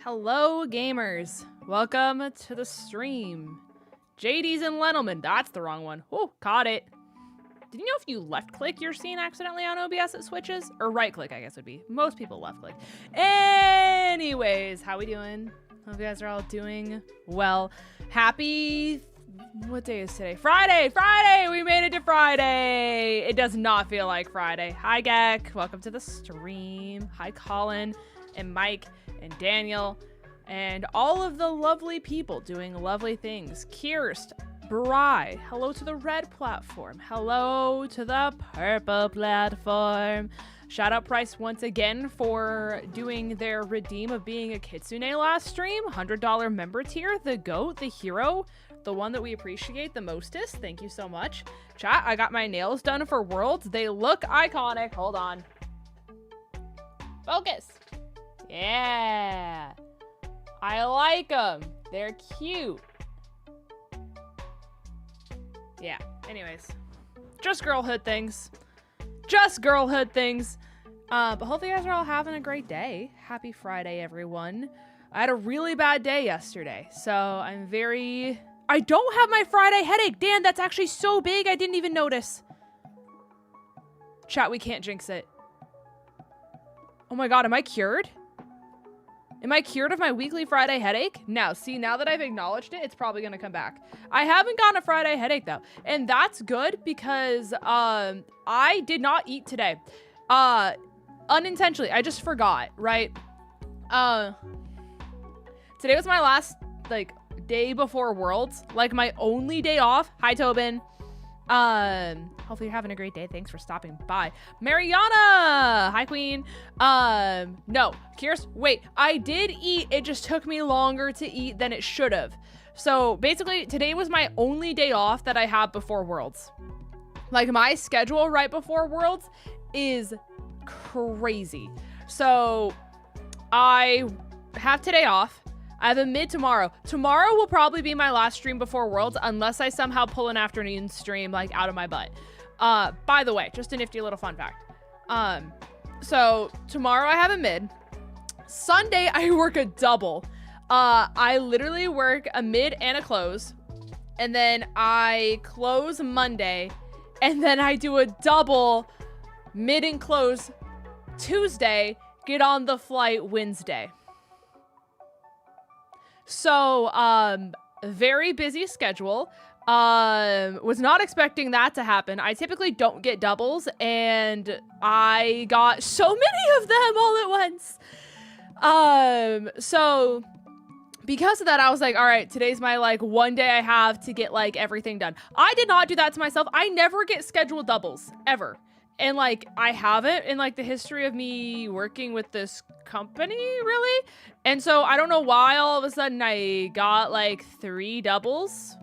Hello, gamers. Welcome to the stream. JD's and Lenelman. That's the wrong one. Oh, caught it. Did you know if you left click, you're seen accidentally on OBS, it switches? Or right click, I guess would be. Most people left click. Anyways, how we doing? Hope you guys are all doing well. Happy, what day is today? Friday! Friday! We made it to Friday! It does not feel like Friday. Hi, Gek. Welcome to the stream. Hi, Colin and Mike and Daniel and all of the lovely people doing lovely things. Kirst, Bri, hello to the red platform. Hello to the purple platform. Shout out Price once again for doing their redeem of being a Kitsune last stream. $100 member tier, the GOAT, the hero, the one that we appreciate the mostest. Thank you so much. Chat, I got my nails done for Worlds. They look iconic. Hold on. Focus. Yeah. I like them. They're cute. Yeah. Anyways. Just girlhood things. Just girlhood things. But hopefully you guys are all having a great day. Happy Friday, everyone. I had a really bad day yesterday. So I'm very... I don't have my Friday headache. Dan, that's actually so big. I didn't even notice. Chat, we can't jinx it. Oh my god, am I cured? Am I cured of my weekly Friday headache? No. See, now that I've acknowledged it, it's probably going to come back. I haven't gotten a Friday headache, though. And that's good because I did not eat today. Unintentionally. I just forgot, right? Today was my last, like, day before Worlds. Like, my only day off. Hi, Tobin. Hopefully you're having a great day. Thanks for stopping by. Mariana! Hi, Queen. No. Kirst, wait. I did eat. It just took me longer to eat than it should have. So, basically, today was my only day off that I have before Worlds. Like, my schedule right before Worlds is crazy. So, I have today off. I have a mid tomorrow. Tomorrow will probably be my last stream before Worlds unless I somehow pull an afternoon stream like out of my butt. By the way, just a nifty little fun fact. So tomorrow I have a mid. Sunday I work a double. I literally work a mid and a close. And then I close Monday. And then I do a double mid and close Tuesday. Get on the flight Wednesday. So, very busy schedule. Was not expecting that to happen. I typically don't get doubles, and I got so many of them all at once. So because of that, I was like, all right, today's my, like, one day I have to get, like, everything done. I did not do that to myself. I never get scheduled doubles, ever. And, like, I haven't in, like, the history of me working with this company, really. And so I don't know why all of a sudden I got, like, 3 doubles.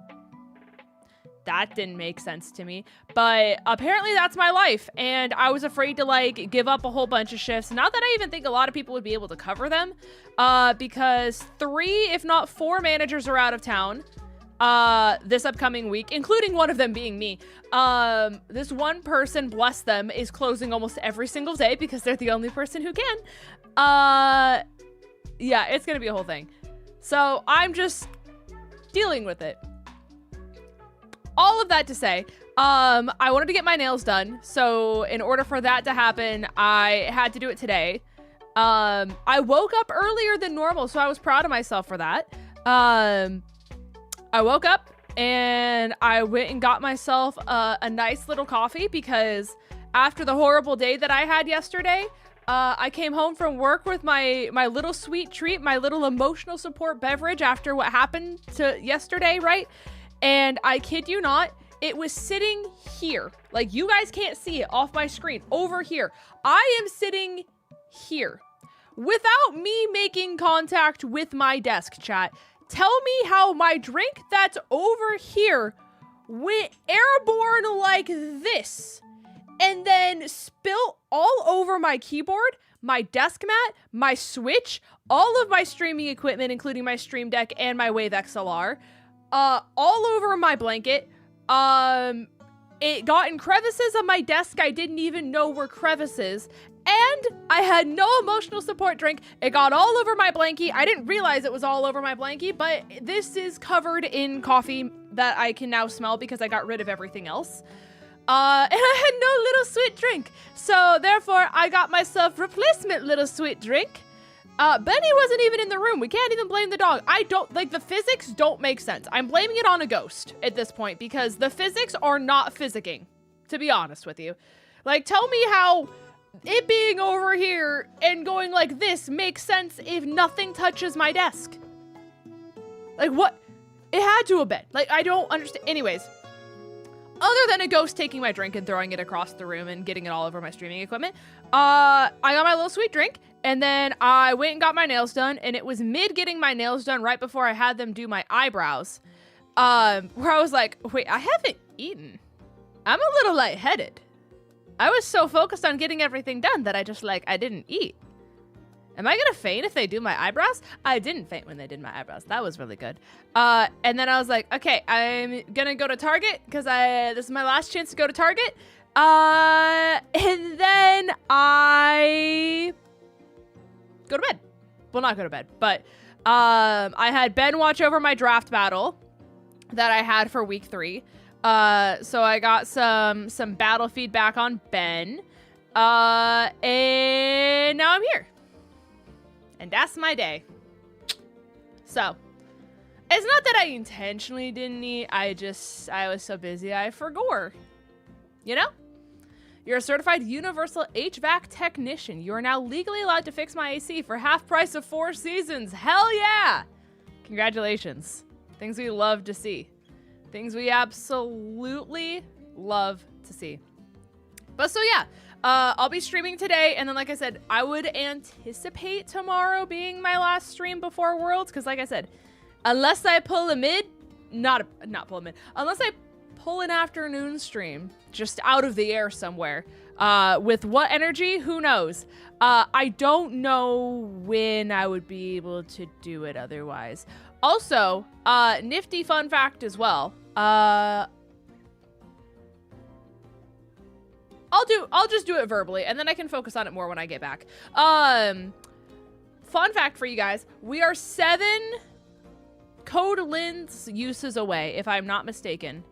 That didn't make sense to me. But apparently that's my life. And I was afraid to, like, give up a whole bunch of shifts. Not that I even think a lot of people would be able to cover them. Because 3, if not 4 managers are out of town. This upcoming week, including one of them being me. This one person, bless them, is closing almost every single day because they're the only person who can. Yeah, it's gonna be a whole thing. So I'm just dealing with it. All of that to say, I wanted to get my nails done. So in order for that to happen, I had to do it today. I woke up earlier than normal, so I was proud of myself for that. I woke up and I went and got myself a nice little coffee because after the horrible day that I had yesterday, I came home from work with my little sweet treat, my little emotional support beverage after what happened to yesterday, right? And I kid you not, it was sitting here. Like, you guys can't see it off my screen. Over here. I am sitting here without me making contact with my desk, chat. Tell me how my drink that's over here went airborne like this and then spilt all over my keyboard, my desk mat, my Switch, all of my streaming equipment, including my Stream Deck and my Wave XLR, all over my blanket. It got in crevices on my desk I didn't even know were crevices, And I had no emotional support drink. It got all over my blankie. I didn't realize it was all over my blankie, but this is covered in coffee that I can now smell because I got rid of everything else. And I had no little sweet drink. So therefore, I got myself replacement little sweet drink. Benny wasn't even in the room. We can't even blame the dog. The physics don't make sense. I'm blaming it on a ghost at this point because the physics are not physicking, to be honest with you. Like, tell me how it being over here and going like this makes sense if nothing touches my desk. Like, what? It had to have been. Like, I don't understand. Anyways, other than a ghost taking my drink and throwing it across the room and getting it all over my streaming equipment, I got my little sweet drink, and then I went and got my nails done, and it was mid getting my nails done right before I had them do my eyebrows, where I was like, wait, I haven't eaten. I'm a little lightheaded. I was so focused on getting everything done that I didn't eat. Am I gonna faint if they do my eyebrows? I didn't faint when they did my eyebrows. That was really good. And then I was like, okay, I'm gonna go to Target because this is my last chance to go to Target. And then I go to bed. Well, not go to bed, but I had Ben watch over my draft battle that I had for week 3. So I got some battle feedback on Ben. And now I'm here. And that's my day. So, it's not that I intentionally didn't eat. I was so busy I forgot. You know? You're a certified universal HVAC technician. You are now legally allowed to fix my AC for half price of 4 seasons. Hell yeah! Congratulations. Things we love to see. Things we absolutely love to see. But so yeah, I'll be streaming today, and then like I said, I would anticipate tomorrow being my last stream before Worlds, because like I said, unless I pull a mid, not pull a mid, unless I pull an afternoon stream just out of the air somewhere, with what energy, who knows? I don't know when I would be able to do it otherwise. Also, nifty fun fact as well. I'll just do it verbally, and then I can focus on it more when I get back. Fun fact for you guys, we are 7 code lens uses away, if I'm not mistaken.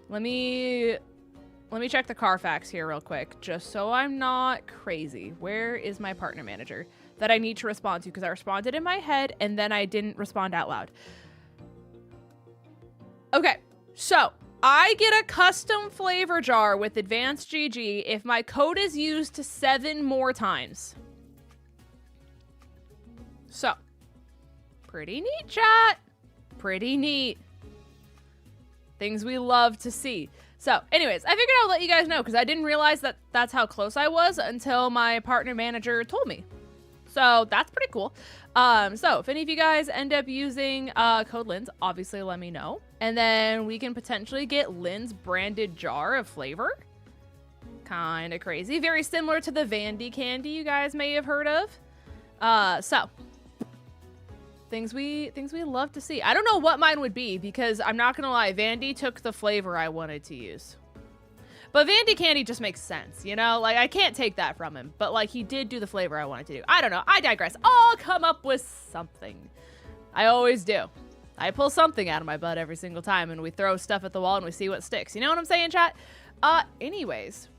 Let me check the Carfax here real quick, just so I'm not crazy. Where is my partner manager that I need to respond to? Because I responded in my head, and then I didn't respond out loud. Okay, so I get a custom flavor jar with Advanced GG if my code is used 7 more times. So, pretty neat, chat. Pretty neat. Things we love to see. So, anyways, I figured I'll let you guys know because I didn't realize that that's how close I was until my partner manager told me. So, that's pretty cool. So, if any of you guys end up using code Lynn's, obviously let me know. And then we can potentially get Lynn's branded jar of flavor. Kind of crazy. Very similar to the Vandy candy you guys may have heard of. So, things we love to see. I don't know what mine would be because I'm not gonna lie, Vandy took the flavor I wanted to use. But Vandy candy just makes sense, you know? Like, I can't take that from him. But, like, he did do the flavor I wanted to do. I don't know. I digress. I'll come up with something. I always do. I pull something out of my butt every single time, and we throw stuff at the wall, and we see what sticks. You know what I'm saying, chat? Anyways.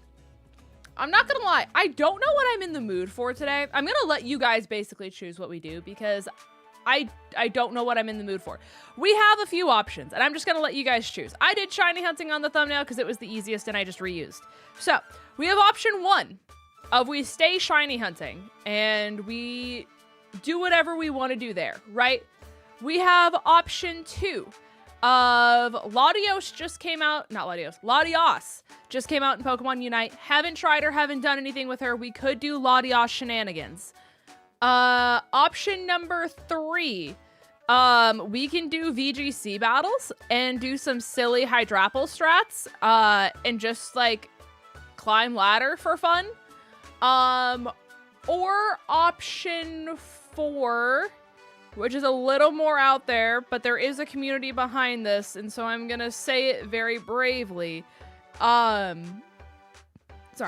I'm not gonna lie. I don't know what I'm in the mood for today. I'm gonna let you guys basically choose what we do, because I don't know what I'm in the mood for. We have a few options, and I'm just gonna let you guys choose. I did shiny hunting on the thumbnail because it was the easiest and I just reused. So, we have option 1 of we stay shiny hunting, and we do whatever we want to do there, right? We have option 2 of Latios just came out, not Latios, Latios just came out in Pokemon Unite. Haven't tried or haven't done anything with her. We could do Latios shenanigans. Option number 3, we can do VGC battles and do some silly Hydrapple strats, and just like climb ladder for fun. Or option 4, which is a little more out there, but there is a community behind this, and so I'm gonna say it very bravely. Sorry,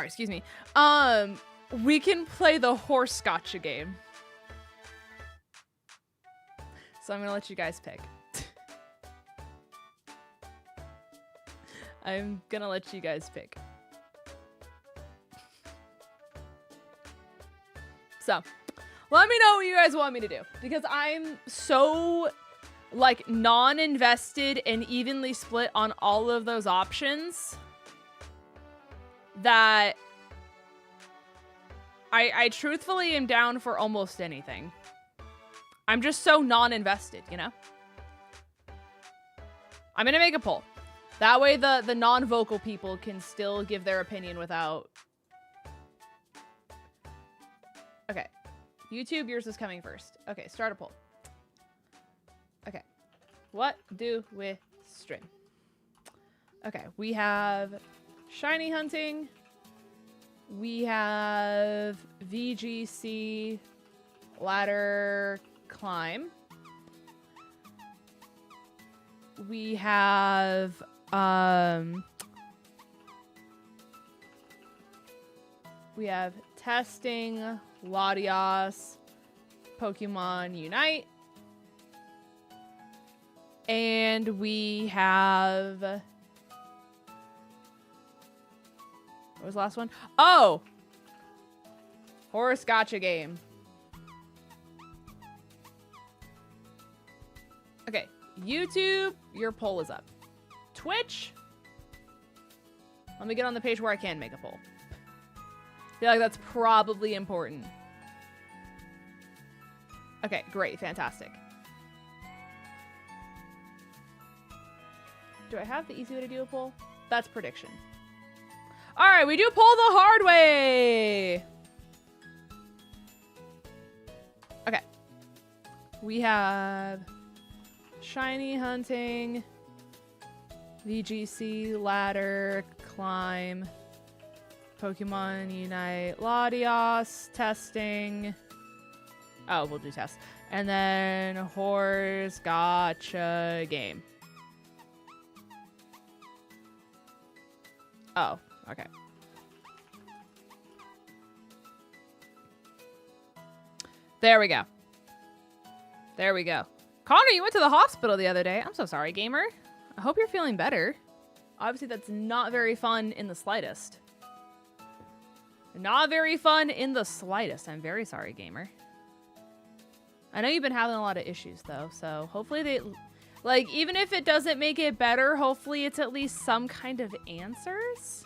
excuse me. We can play the 𝗏𝗏 game. So I'm gonna let you guys pick. I'm gonna let you guys pick. So, let me know what you guys want me to do. Because I'm so, like, non-invested and evenly split on all of those options that I truthfully am down for almost anything. I'm just so non-invested, you know? I'm gonna make a poll. That way the non-vocal people can still give their opinion without... Okay. YouTube, yours is coming first. Okay, start a poll. Okay. What do we stream? Okay, we have shiny hunting. We have VGC ladder climb. We have testing, Latias, Pokemon Unite. And we have... What was the last one? Oh! 𝗏𝗏 game. Okay, YouTube, your poll is up. Twitch, let me get on the page where I can make a poll. I feel like that's probably important. Okay, great, fantastic. Do I have the easy way to do a poll? That's prediction. All right, we do poll the hard way. Okay. We have shiny hunting, VGC ladder climb, Pokemon Unite, Latias, testing. Oh, we'll do test. And then 𝗏𝗏 game. Oh, okay. There we go. There we go. Connor, you went to the hospital the other day. I'm so sorry, gamer. I hope you're feeling better. Obviously, that's not very fun in the slightest. Not very fun in the slightest. I'm very sorry, gamer. I know you've been having a lot of issues, though, so hopefully they... Like, even if it doesn't make it better, hopefully it's at least some kind of answers.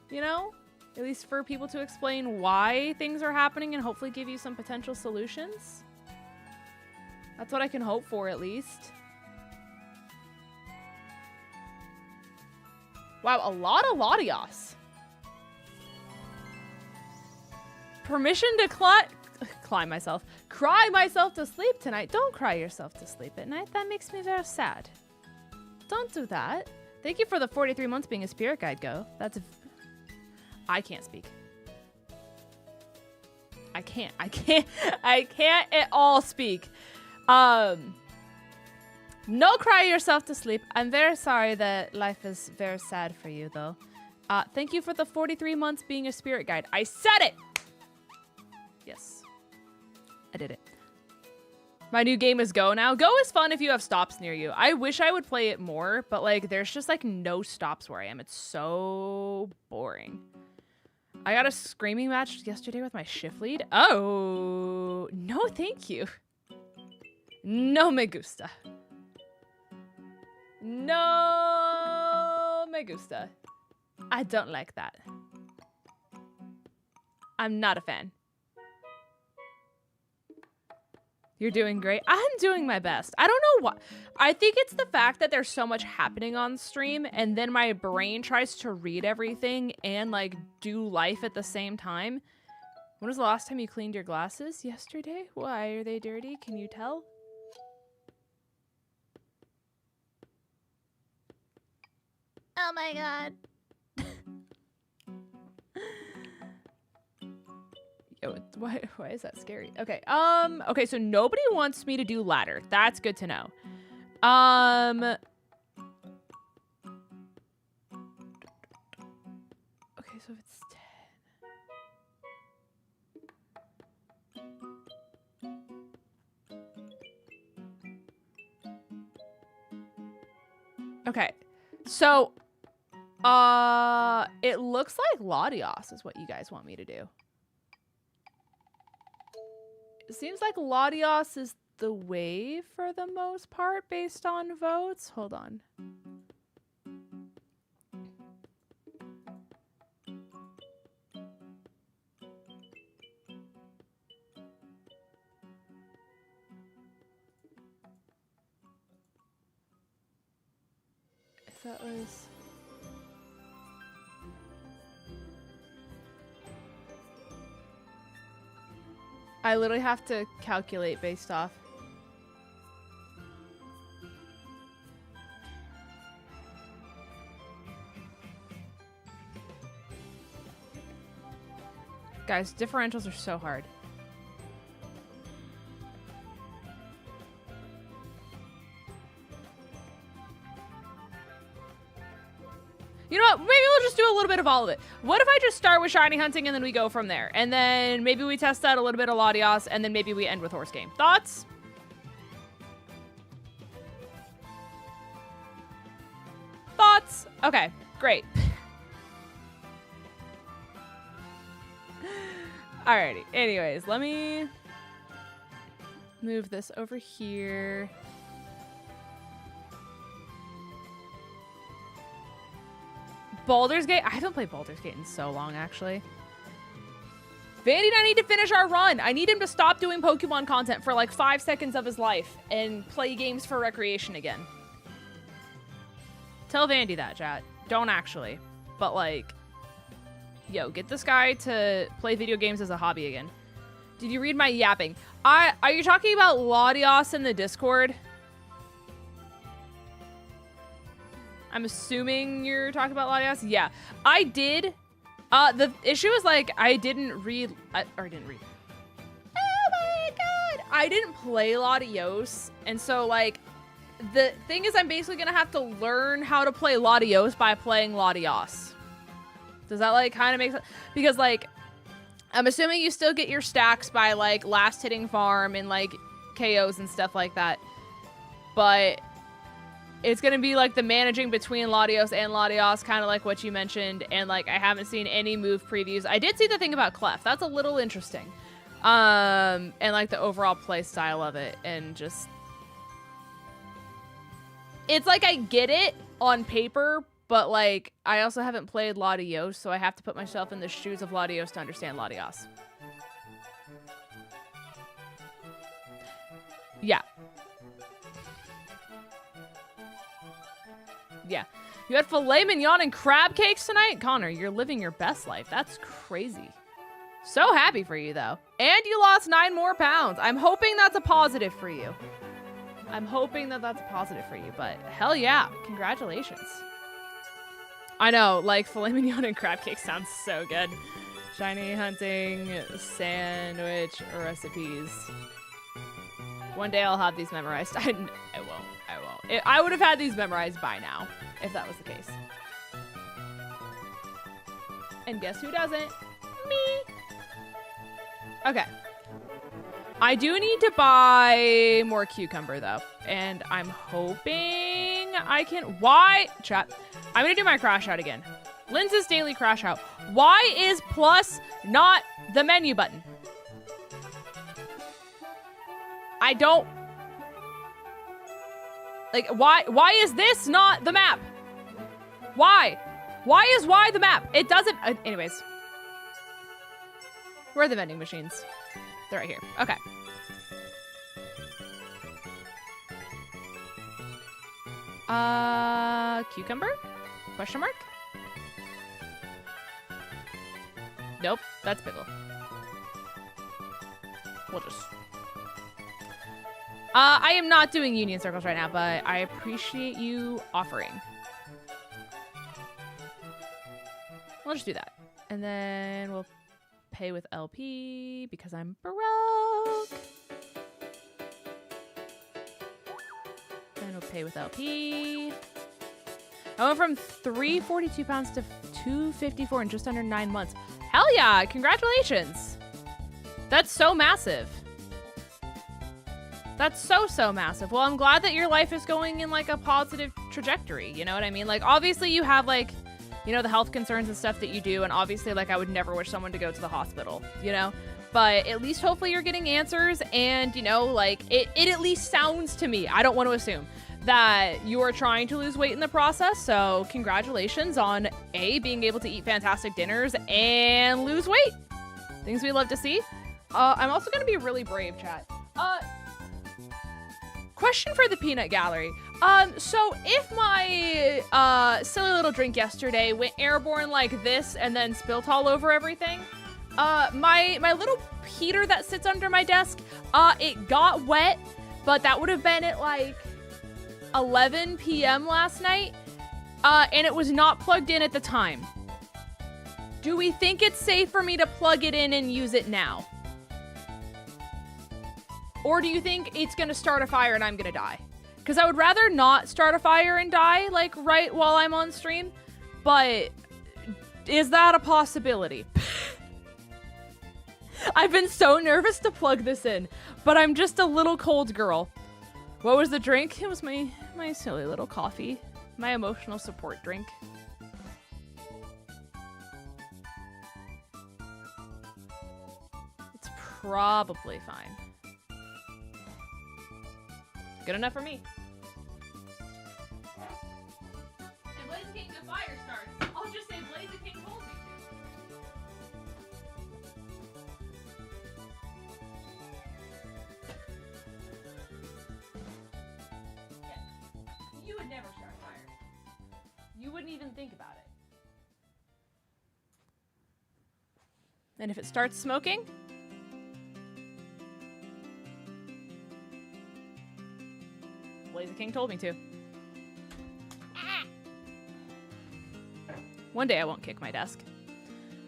You know? At least for people to explain why things are happening and hopefully give you some potential solutions. That's what I can hope for, at least. Wow, a lot of Latias. Permission to cry myself to sleep tonight. Don't cry yourself to sleep at night. That makes me very sad. Don't do that. Thank you for the 43 months being a spirit guide, Go. That's... I can't speak. I can't at all speak. No cry yourself to sleep. I'm very sorry that life is very sad for you, though. Thank you for the 43 months being a spirit guide. I said it! Yes. I did it. My new game is Go now. Go is fun if you have stops near you. I wish I would play it more, but like there's just like no stops where I am. It's so boring. I got a screaming match yesterday with my shift lead. Oh, no thank you. No me gusta. No me gusta. I don't like that. I'm not a fan. You're doing great. I'm doing my best. I don't know what. I think it's the fact that there's so much happening on stream and then my brain tries to read everything and like do life at the same time. When was the last time you cleaned your glasses? Yesterday? Why are they dirty? Can you tell? Oh my god. Yo, why is that scary? Okay, okay, so nobody wants me to do ladder. That's good to know. Okay, so if it's 10. Okay. So, it looks like 𝗑𝗑𝗧 is what you guys want me to do. It seems like 𝗑𝗑𝗧 is the way for the most part based on votes. Hold on. If that was... I literally have to calculate based off. Guys, differentials are so hard. You know what? Maybe we'll just do a little bit of all of it. What if I just start with shiny hunting and then we go from there? And then maybe we test out a little bit of 𝗑𝗑𝗧 and then maybe we end with horse game. Thoughts? Thoughts? Okay, great. Alrighty. Anyways, let me move this over here. Baldur's Gate? I haven't played Baldur's Gate in so long, actually. Vandy and I need to finish our run. I need him to stop doing Pokemon content for like 5 seconds of his life and play games for recreation again. Tell Vandy that, chat. Don't actually. But like, yo, get this guy to play video games as a hobby again. Did you read my yapping? Are you talking about 𝗑𝗑𝗧 in the Discord? I'm assuming you're talking about 𝗑𝗑𝗧. Yeah, I did. The issue is like I didn't read. Oh my god! I didn't play 𝗑𝗑𝗧, and so like the thing is, I'm basically gonna have to learn how to play 𝗑𝗑𝗧 by playing 𝗑𝗑𝗧. Does that like kind of make sense? Because like I'm assuming you still get your stacks by like last hitting farm and like KOs and stuff like that, but it's going to be like the managing between 𝗑𝗑𝗧 and 𝗑𝗑𝗧, kind of like what you mentioned. And like, I haven't seen any move previews. I did see the thing about Clef. That's a little interesting. And like the overall play style of it. And just, it's like, I get it on paper, but like, I also haven't played 𝗑𝗑𝗧, so I have to put myself in the shoes of 𝗑𝗑𝗧 to understand 𝗑𝗑𝗧. Yeah. Yeah. You had filet mignon and crab cakes tonight? Connor, you're living your best life. That's crazy. So happy for you, though. And you lost 9 more pounds. I'm hoping that's a positive for you. I'm hoping that that's a positive for you, but hell yeah. Congratulations. I know, like, filet mignon and crab cake sounds so good. Shiny hunting sandwich recipes. One day I'll have these memorized. I won't. I would have had these memorized by now, if that was the case. And guess who doesn't? Me. Okay. I do need to buy more cucumber, though. And I'm hoping I can... Why? Chat. I'm going to do my crash out again. Linz's daily crash out. Why is plus not the menu button? I don't... Like, why is this not the map? Why? Why is Y the map? It doesn't... anyways. Where are the vending machines? They're right here. Okay. Cucumber? Question mark? Nope, that's pickle. We'll just... I am not doing union circles right now, but I appreciate you offering. We'll just do that. And then we'll pay with LP because I'm broke. And we'll pay with LP. I went from 342 pounds to 254 in just under 9 months. Hell yeah, congratulations. That's so massive. That's so massive. Well, I'm glad that your life is going in like a positive trajectory. You know what I mean? Like, obviously you have like, you know, the health concerns and stuff that you do. And obviously, like, I would never wish someone to go to the hospital, you know? But at least hopefully you're getting answers. And, you know, like, it at least sounds to me, I don't want to assume, that you are trying to lose weight in the process. So congratulations on A, being able to eat fantastic dinners and lose weight. Things we love to see. I'm also going to be really brave, chat. Question for the peanut gallery. So if my silly little drink yesterday went airborne like this and then spilt all over everything, my little heater that sits under my desk, it got wet, but that would have been at like 11 p.m. last night, and it was not plugged in at the time. Do we think it's safe for me to plug it in and use it now? Or do you think it's gonna start a fire and I'm gonna die? Because I would rather not start a fire and die, like, right while I'm on stream, but is that a possibility? I've been so nervous to plug this in, but I'm just a little cold girl. What was the drink? It was my silly little coffee. My emotional support drink. It's probably fine. Good enough for me. And 𝗏𝗧𝗔𝗓𝗋 the fire starts. I'll just say 𝗏𝗧𝗔𝗓𝗋 told me to. Yeah. You would never start a fire. You wouldn't even think about it. And if it starts smoking, 𝗏𝗧𝗔𝗓𝗋 told me to. One day I won't kick my desk.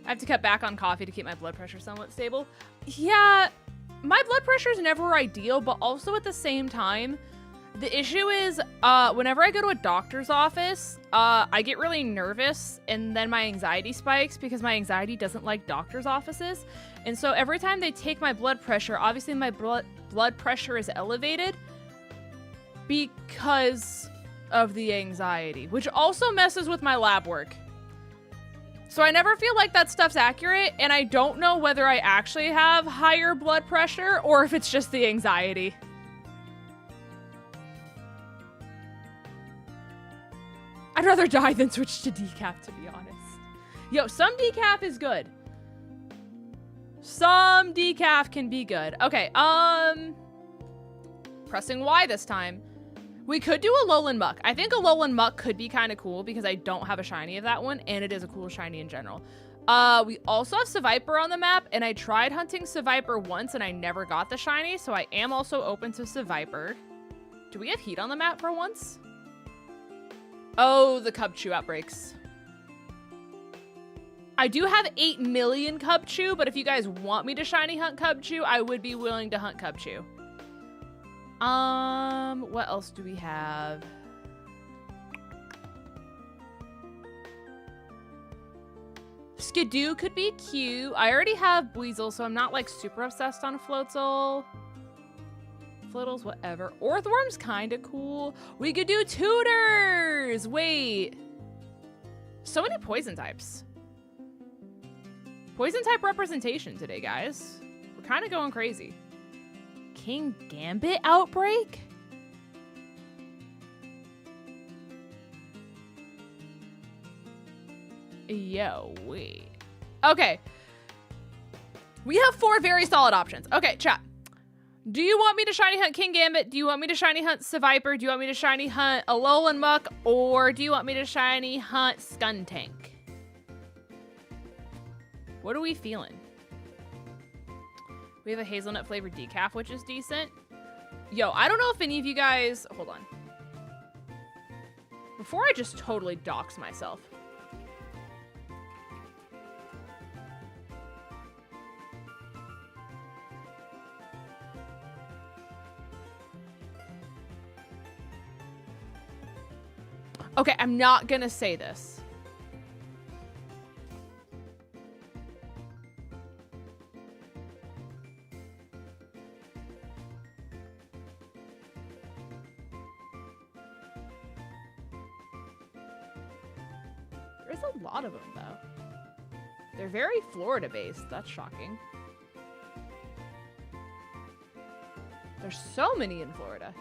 I have to cut back on coffee to keep my blood pressure somewhat stable. Yeah, my blood pressure is never ideal, but also at the same time, the issue is whenever I go to a doctor's office, I get really nervous and then my anxiety spikes because my anxiety doesn't like doctor's offices. And so every time they take my blood pressure, obviously my blood pressure is elevated because of the anxiety, which also messes with my lab work. So I never feel like that stuff's accurate, and I don't know whether I actually have higher blood pressure or if it's just the anxiety. I'd rather die than switch to decaf, to be honest. Yo, some decaf is good. Some decaf can be good. Okay, pressing Y this time. We could do a Alolan Muck. I think a Alolan Muck could be kind of cool because I don't have a shiny of that one, and it is a cool shiny in general. We also have Seviper on the map, and I tried hunting Seviper once, and I never got the shiny, so I am also open to Seviper. Do we have heat on the map for once? Oh, the 𝗑𝗐 outbreaks. I do have 8 million 𝗑𝗐, but if you guys want me to shiny hunt 𝗑𝗐, I would be willing to hunt 𝗑𝗐. What else do we have? Skidoo could be cute. I already have Buizel, so I'm not like super obsessed on Floatzel. Floatles, whatever. Orthworm's kind of cool. We could do tutors. Wait. So many poison types. Poison type representation today, guys. We're kind of going crazy. Kingambit outbreak? Yo, wait. Okay. We have 4 very solid options. Okay, chat. Do you want me to shiny hunt Kingambit? Do you want me to shiny hunt Seviper? Do you want me to shiny hunt Alolan Muck? Or do you want me to shiny hunt Skuntank? What are we feeling? We have a hazelnut flavored decaf, which is decent. Yo, I don't know if any of you guys... Hold on. Before I just totally dox myself. Okay, I'm not gonna say this. There's a lot of them, though. They're very Florida-based. That's shocking. There's so many in Florida.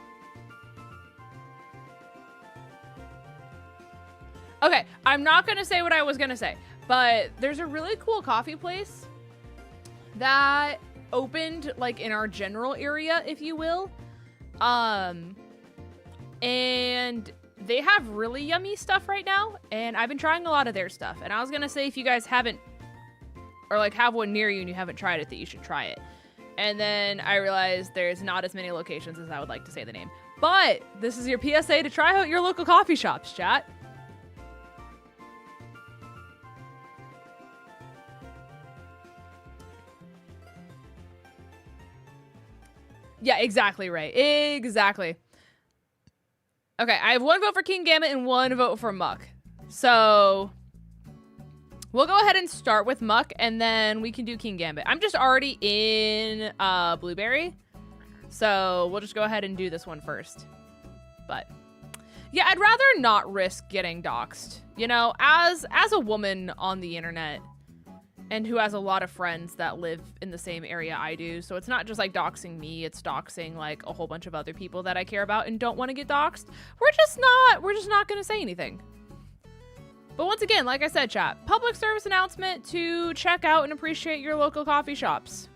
Okay, I'm not going to say what I was going to say, but there's a really cool coffee place that opened, like, in our general area, if you will. And they have really yummy stuff right now, and I've been trying a lot of their stuff. And I was going to say, if you guys haven't, or, like, have one near you and you haven't tried it, that you should try it. And then I realized there's not as many locations as I would like to say the name. But this is your PSA to try out your local coffee shops, chat. Yeah, exactly right. Exactly. Okay, I have 1 vote for King Gambit and 1 vote for Muck. So we'll go ahead and start with Muck, and then we can do King Gambit. I'm just already in Blueberry, so we'll just go ahead and do this one first. But yeah, I'd rather not risk getting doxxed. You know, as a woman on the internet, and who has a lot of friends that live in the same area I do. So it's not just like doxing me, it's doxing like a whole bunch of other people that I care about and don't want to get doxed. We're just not going to say anything. But once again, like I said, chat, public service announcement to check out and appreciate your local coffee shops.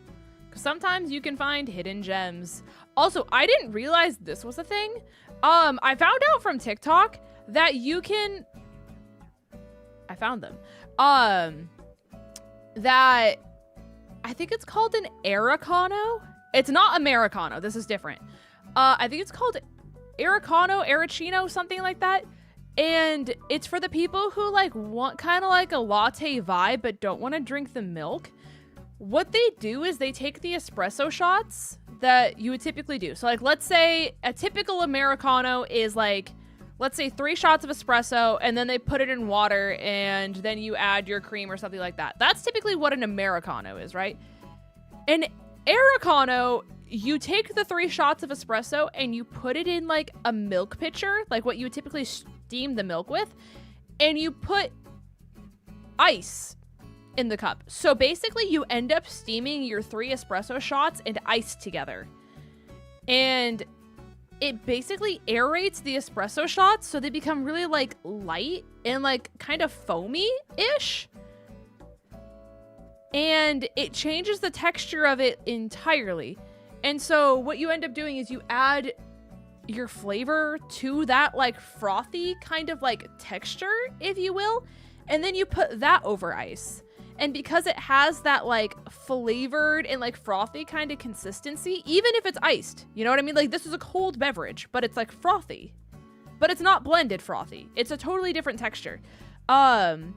Because sometimes you can find hidden gems. Also, I didn't realize this was a thing. I found out from TikTok that you can... I found them. That I think it's called an Americano. It's not Americano. This is different. I think it's called Araccino, something like that. And it's for the people who like want kind of like a latte vibe, but don't want to drink the milk. What they do is they take the espresso shots that you would typically do. So like, let's say a typical Americano is like, let's say 3 shots of espresso, and then they put it in water, and then you add your cream or something like that. That's typically what an Americano is, right? An Araccano, you take the 3 shots of espresso, and you put it in, like, a milk pitcher, like what you would typically steam the milk with, and you put ice in the cup. So basically, you end up steaming your 3 espresso shots and ice together. And it basically aerates the espresso shots so they become really like light and like kind of foamy-ish. And it changes the texture of it entirely. And so what you end up doing is you add your flavor to that like frothy kind of like texture, if you will. And then you put that over ice. And because it has that like flavored and like frothy kind of consistency, even if it's iced, you know what I mean? Like this is a cold beverage, but it's like frothy, but it's not blended frothy. It's a totally different texture. Then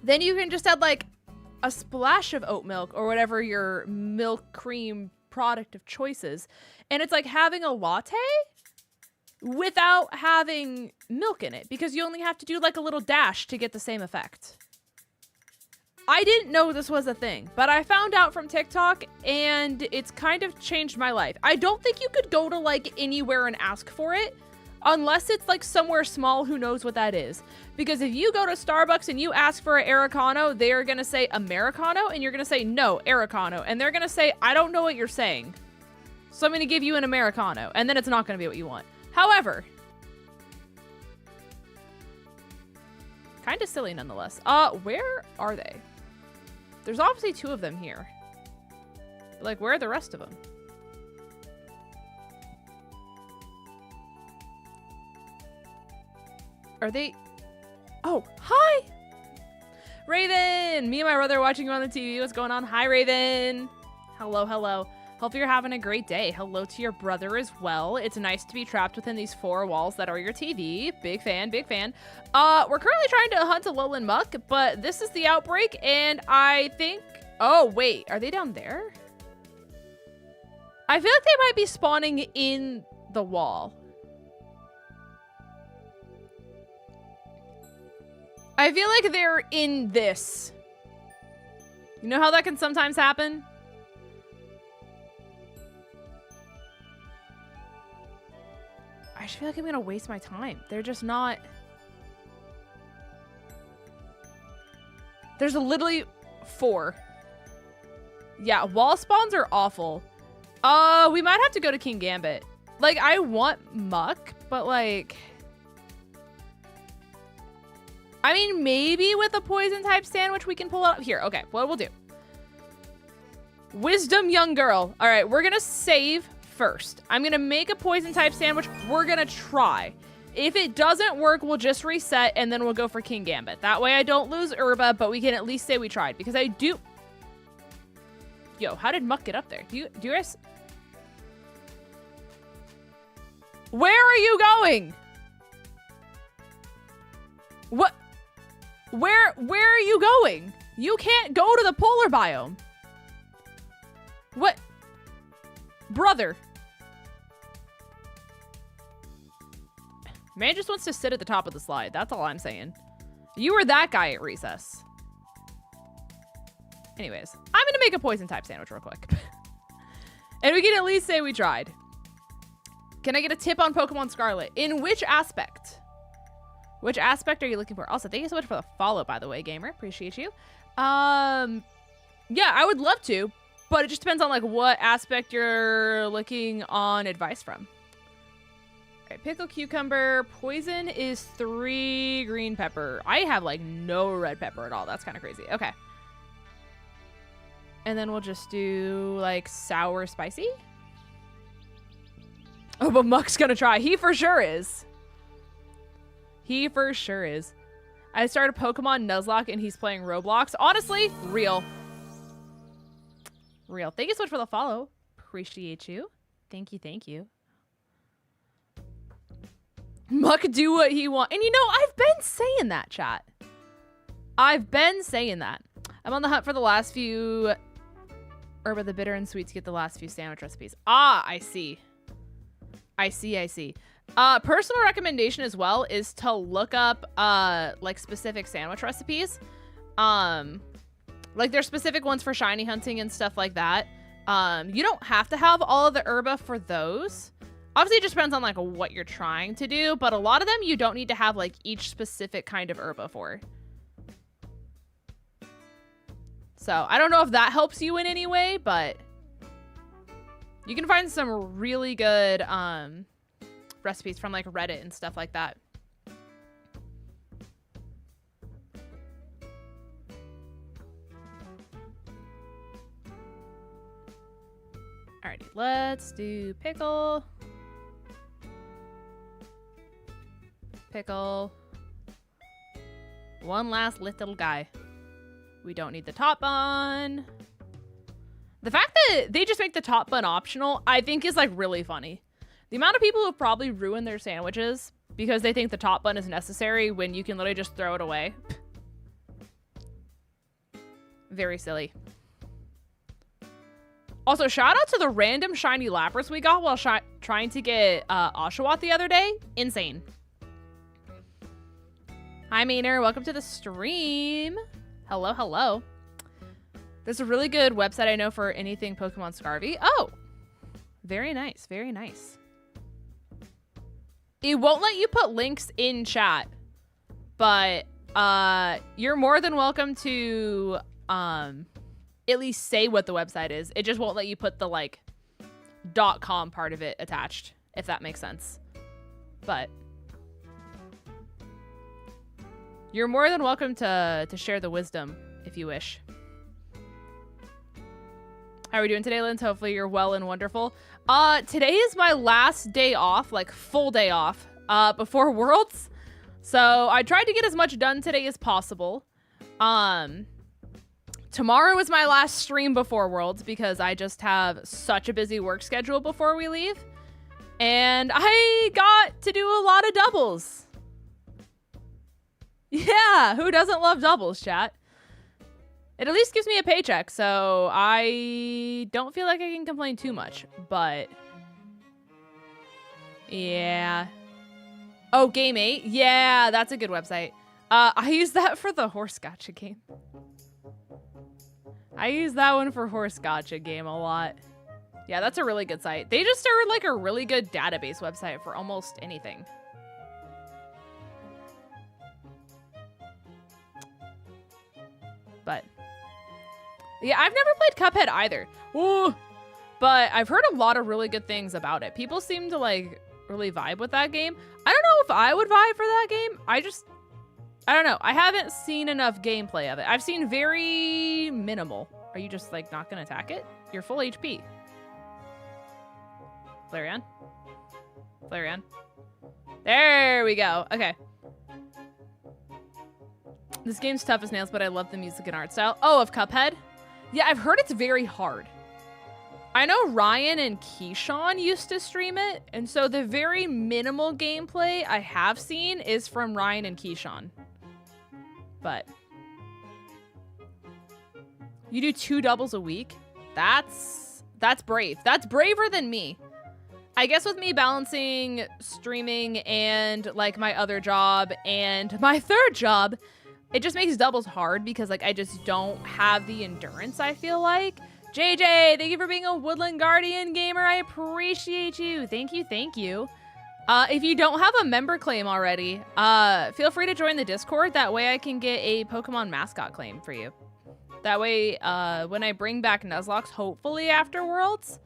you can just add like a splash of oat milk or whatever your milk cream product of choice is. And it's like having a latte without having milk in it because you only have to do like a little dash to get the same effect. I didn't know this was a thing, but I found out from TikTok and it's kind of changed my life. I don't think you could go to like anywhere and ask for it unless it's like somewhere small who knows what that is. Because if you go to Starbucks and you ask for an Araccano, they're going to say Americano and you're going to say no, Araccano. And they're going to say, I don't know what you're saying. So I'm going to give you an Americano and then it's not going to be what you want. However, kind of silly nonetheless. Where are they? There's obviously 2 of them here. But, like, where are the rest of them? Are they... Oh, hi! Raven! Me and my brother are watching you on the TV. What's going on? Hi, Raven! Hello, hello. Hope you're having a great day. Hello to your brother as well. It's nice to be trapped within these 4 walls that are your TV. Big fan, big fan. We're currently trying to hunt a Alolan Muck, but this is the outbreak, and I think... Oh, wait. Are they down there? I feel like they might be spawning in the wall. I feel like they're in this. You know how that can sometimes happen? I just feel like I'm gonna waste my time. They're just not... There's literally 4. Yeah, wall spawns are awful. We might have to go to King Gambit. Like, I want Muck, but like... I mean, maybe with a poison type sandwich we can pull out. Here, okay, what we'll do. Wisdom young girl. All right, we're gonna save first. I'm gonna make a poison type sandwich. We're gonna try. If it doesn't work, we'll just reset and then we'll go for King Gambit. That way I don't lose Herba, but we can at least say we tried because I do. Yo, how did Muck get up there? Do you guys? Where are you going? What? Where are you going? You can't go to the polar biome. What? Brother. Man just wants to sit at the top of the slide. That's all I'm saying. You were that guy at recess. Anyways, I'm gonna make a poison type sandwich real quick. And we can at least say we tried. Can I get a tip on Pokemon Scarlet? In which aspect? Which aspect are you looking for? Also, thank you so much for the follow, by the way, gamer. Appreciate you. Yeah, I would love to, but it just depends on like what aspect you're looking on advice from. All right, pickle cucumber. Poison is 3 green pepper. I have like no red pepper at all. That's kind of crazy. Okay. And then we'll just do like sour spicy. Oh, but Muck's gonna try. He for sure is. He for sure is. I started Pokemon Nuzlocke and he's playing Roblox. Honestly, real. Real. Thank you so much for the follow. Appreciate you. Thank you, thank you. Muck do what he wants. And you know, I've been saying that, chat. I've been saying that. I'm on the hunt for the last few Herba the bitter and sweet to get the last few sandwich recipes. Ah, I see. I see. Personal recommendation as well is to look up like specific sandwich recipes. Like there's specific ones for shiny hunting and stuff like that. You don't have to have all of the herba for those. Obviously it just depends on like what you're trying to do, but a lot of them you don't need to have like each specific kind of herba for. So I don't know if that helps you in any way, but you can find some really good recipes from like Reddit and stuff like that. Alrighty, let's do pickle. Pickle. One last little guy. We don't need the top bun. The fact that they just make the top bun optional, I think is like really funny. The amount of people who have probably ruined their sandwiches because they think the top bun is necessary when you can literally just throw it away. Very silly. Also, shout out to the random shiny Lapras we got while trying to get Oshawott the other day. Insane. Hi, Maynard. Welcome to the stream. Hello, hello. There's a really good website I know for anything Pokemon Scarvy. Oh, very nice. Very nice. It won't let you put links in chat, but you're more than welcome to at least say what the website is. It just won't let you put the like .com part of it attached, if that makes sense. But you're more than welcome to share the wisdom if you wish. How are we doing today, Linz? Hopefully you're well and wonderful. Today is my last day off, like full day off, before Worlds. So I tried to get as much done today as possible. Tomorrow is my last stream before Worlds because I just have such a busy work schedule before we leave. And I got to do a lot of doubles. Yeah, who doesn't love doubles, chat? It at least gives me a paycheck, so I don't feel like I can complain too much, but yeah. Oh, Game 8? Yeah, that's a good website. I use that for the horse gotcha game. I use that one for horse gotcha game a lot. Yeah, that's a really good site. They just are like a really good database website for almost anything. But yeah, I've never played Cuphead either. Ooh. But I've heard a lot of really good things about it. People seem to like really vibe with that game. I don't know if I would vibe for that game. I don't know. I haven't seen enough gameplay of it. I've seen very minimal. Are you just like not gonna attack it? You're full HP. Flareon. Flareon. There we go. Okay. This game's tough as nails, but I love the music and art style. Oh, of Cuphead? Yeah, I've heard it's very hard. I know Ryan and Keyshawn used to stream it, and so the very minimal gameplay I have seen is from Ryan and Keyshawn. But you do 2 doubles a week? That's brave. That's braver than me. I guess with me balancing streaming and like my other job and my 3rd job, it just makes doubles hard because like I just don't have the endurance, I feel like. JJ, thank you for being a Woodland Guardian gamer. I appreciate you. Thank you, thank you. If you don't have a member claim already, feel free to join the Discord. That way I can get a Pokemon mascot claim for you. That way, when I bring back Nuzlocke, hopefully after Worlds,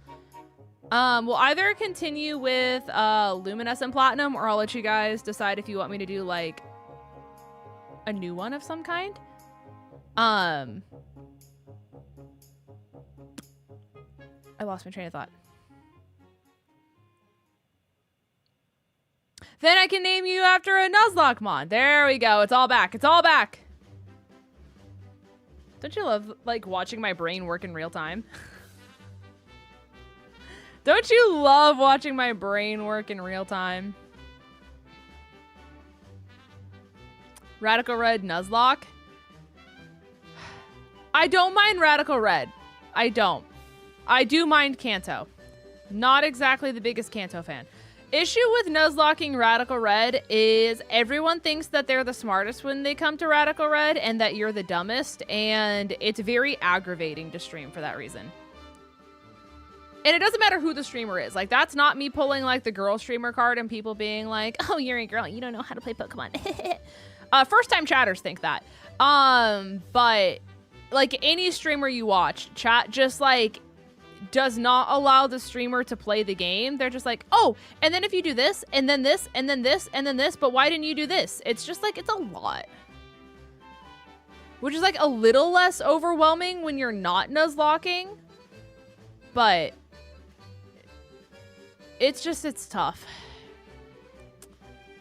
we'll either continue with Luminescent Platinum, or I'll let you guys decide if you want me to do like a new one of some kind. I lost my train of thought. Then I can name you after a Nuzlocke mon. There we go. It's all back. It's all back. Don't you love like watching my brain work in real time? Don't you love watching my brain work in real time? Radical Red Nuzlocke. I don't mind Radical Red. I don't. I do mind Kanto. Not exactly the biggest Kanto fan. Issue with Nuzlocking Radical Red is everyone thinks that they're the smartest when they come to Radical Red and that you're the dumbest, and it's very aggravating to stream for that reason. And it doesn't matter who the streamer is. Like, that's not me pulling like the girl streamer card and people being like, oh, you're a girl, you don't know how to play Pokemon. First time chatters think that. But like any streamer you watch, chat just like does not allow the streamer to play the game. They're just like, oh, and then if you do this, and then this, and then this, and then this, but why didn't you do this? It's just like, it's a lot. Which is like a little less overwhelming when you're not Nuzlocking. But it's just, it's tough.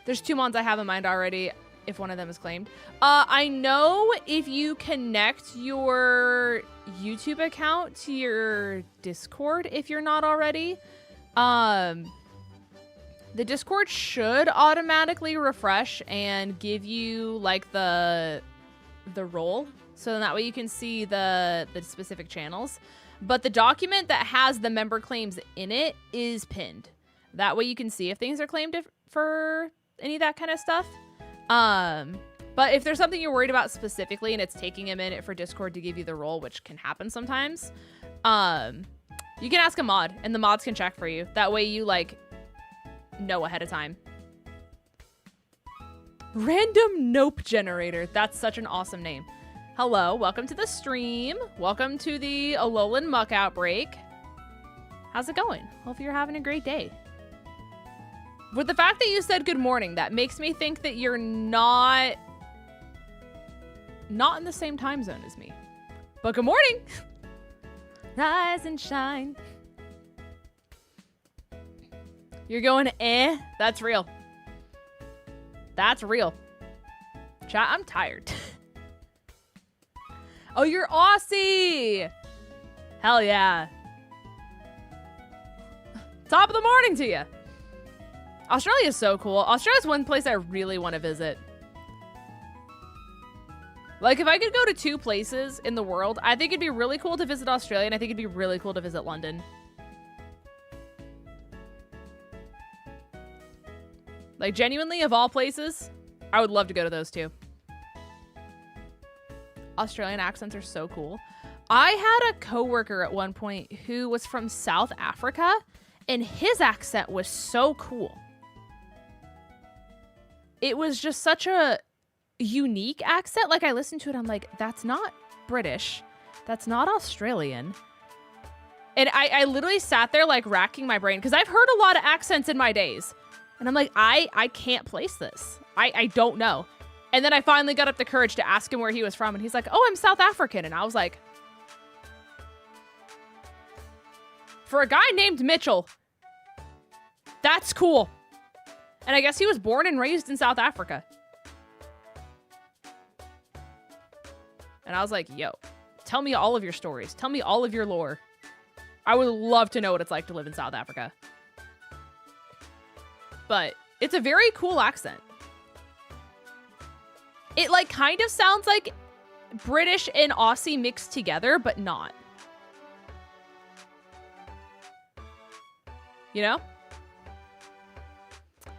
There's 2 mons I have in mind already, if one of them is claimed. I know if you connect your YouTube account to your Discord, if you're not already, the Discord should automatically refresh and give you like the role, so that way you can see the specific channels. But the document that has the member claims in it is pinned. That way you can see if things are claimed for any of that kind of stuff. But if there's something you're worried about specifically and it's taking a minute for Discord to give you the role, which can happen sometimes, you can ask a mod and the mods can check for you. That way you like know ahead of time. Random Nope Generator. That's such an awesome name. Hello, welcome to the stream. Welcome to the Alolan Muck Outbreak. How's it going? Hope you're having a great day. With the fact that you said good morning, that makes me think that you're not in the same time zone as me. But good morning. Rise and shine. You're going, eh? That's real. That's real. Chat, I'm tired. Oh, you're Aussie. Hell yeah. Top of the morning to you. Australia is so cool. Australia's one place I really want to visit. Like, if I could go to 2 places in the world, I think it'd be really cool to visit Australia, and I think it'd be really cool to visit London. Like, genuinely, of all places, I would love to go to those 2. Australian accents are so cool. I had a coworker at one point who was from South Africa, and his accent was so cool. It was just such a unique accent. Like, I listened to it, I'm like, that's not British. That's not Australian. And I literally sat there like racking my brain because I've heard a lot of accents in my days. And I'm like, I can't place this. I don't know. And then I finally got up the courage to ask him where he was from. And he's like, oh, I'm South African. And I was like, for a guy named Mitchell, that's cool. And I guess he was born and raised in South Africa. And I was like, yo, tell me all of your stories. Tell me all of your lore. I would love to know what it's like to live in South Africa. But it's a very cool accent. It like kind of sounds like British and Aussie mixed together, but not. You know?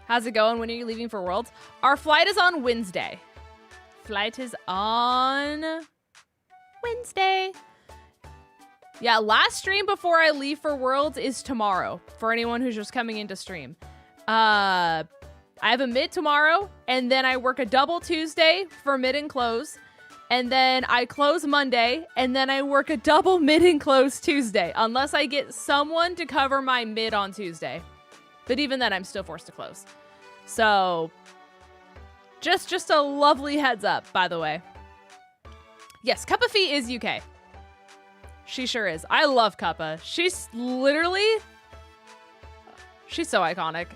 How's it going? When are you leaving for Worlds? Our flight is on Wednesday. Flight is on Wednesday. Yeah, last stream before I leave for Worlds is tomorrow. For anyone who's just coming into stream. I have a mid tomorrow, and then I work a double Tuesday for mid and close. And then I close Monday, and then I work a double mid and close Tuesday. Unless I get someone to cover my mid on Tuesday. But even then, I'm still forced to close. So, just a lovely heads up, by the way. Yes, Cuppa Fee is UK. She sure is. I love Cuppa. She's literally... she's so iconic.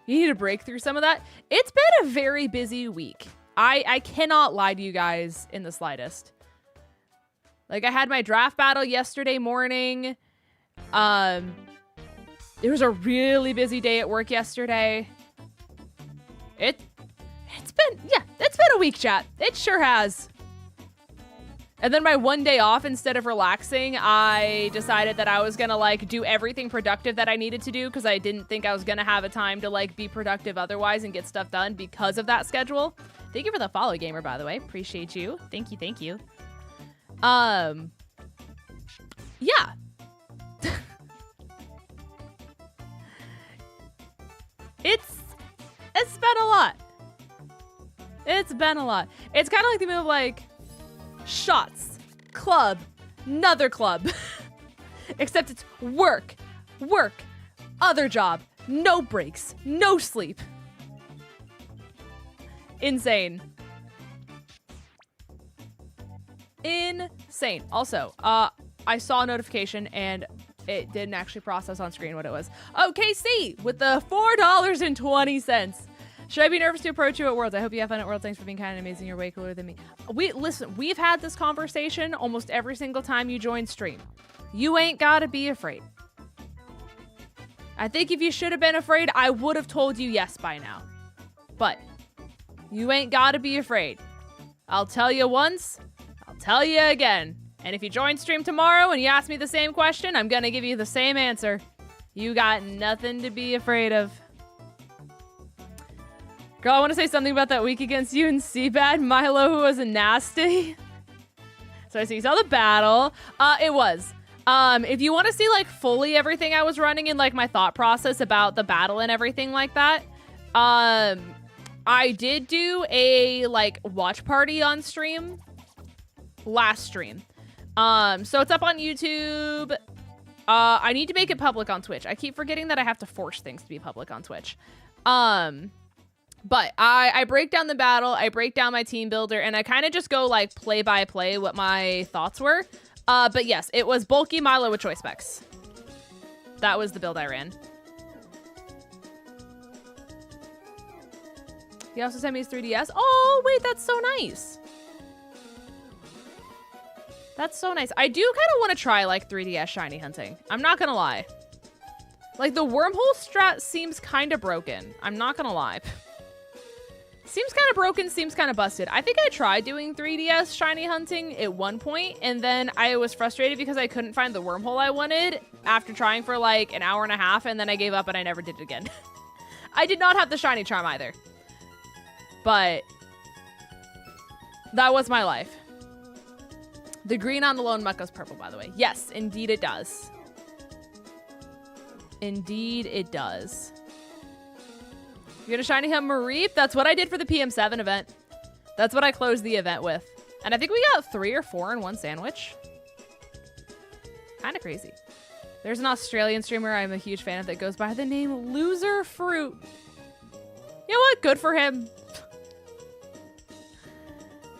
You need to break through some of that. It's been a very busy week. I cannot lie to you guys in the slightest. Like, I had my draft battle yesterday morning. It was a really busy day at work yesterday. It's been a week, chat. It sure has. And then my one day off, instead of relaxing, I decided that I was gonna like do everything productive that I needed to do because I didn't think I was gonna have a time to like be productive otherwise and get stuff done because of that schedule. Thank you for the follow, gamer, by the way. Appreciate you. Thank you, thank you. Yeah. It's been a lot. It's been a lot. It's kind of like the move like shots, club, another club. Except it's work, work, other job, no breaks, no sleep. Insane. Insane. Also, I saw a notification and it didn't actually process on screen what it was. Oh, KC with the $4.20. Should I be nervous to approach you at Worlds? I hope you have fun at Worlds. Thanks for being kind and amazing. You're way cooler than me. Listen, we've had this conversation almost every single time you join stream. You ain't gotta be afraid. I think if you should have been afraid, I would have told you yes by now. But you ain't gotta be afraid. I'll tell you once, I'll tell you again. And if you join stream tomorrow and you ask me the same question, I'm gonna give you the same answer. You got nothing to be afraid of. Girl, I want to say something about that week against you and Seabad. Milo, who was nasty. So I see you saw the battle. It was. If you want to see like fully everything I was running and like my thought process about the battle and everything like that, I did do a like watch party on stream last stream. So it's up on YouTube. I need to make it public on Twitch. I keep forgetting that I have to force things to be public on Twitch. But I break down the battle, I break down my team builder, and I kind of just go like play by play what my thoughts were. But yes, it was bulky Milo with choice specs. That was the build I ran. He also sent me his 3DS. Oh, wait, that's so nice. That's so nice. I do kind of want to try like 3DS shiny hunting. I'm not gonna lie. Like the wormhole strat seems kind of broken. I'm not gonna lie. Seems kind of broken, seems kind of busted. I think I tried doing 3DS shiny hunting at one point, and then I was frustrated because I couldn't find the wormhole I wanted after trying for like an hour and a half, and then I gave up and I never did it again. I did not have the shiny charm either. But that was my life. The green on the lone muck goes purple, by the way. Yes, indeed it does. Indeed it does. You're gonna shiny hunt Mareep? That's what I did for the PM7 event. That's what I closed the event with. And I think we got 3 or 4 in one sandwich. Kind of crazy. There's an Australian streamer I'm a huge fan of that goes by the name Loser Fruit. You know what? Good for him.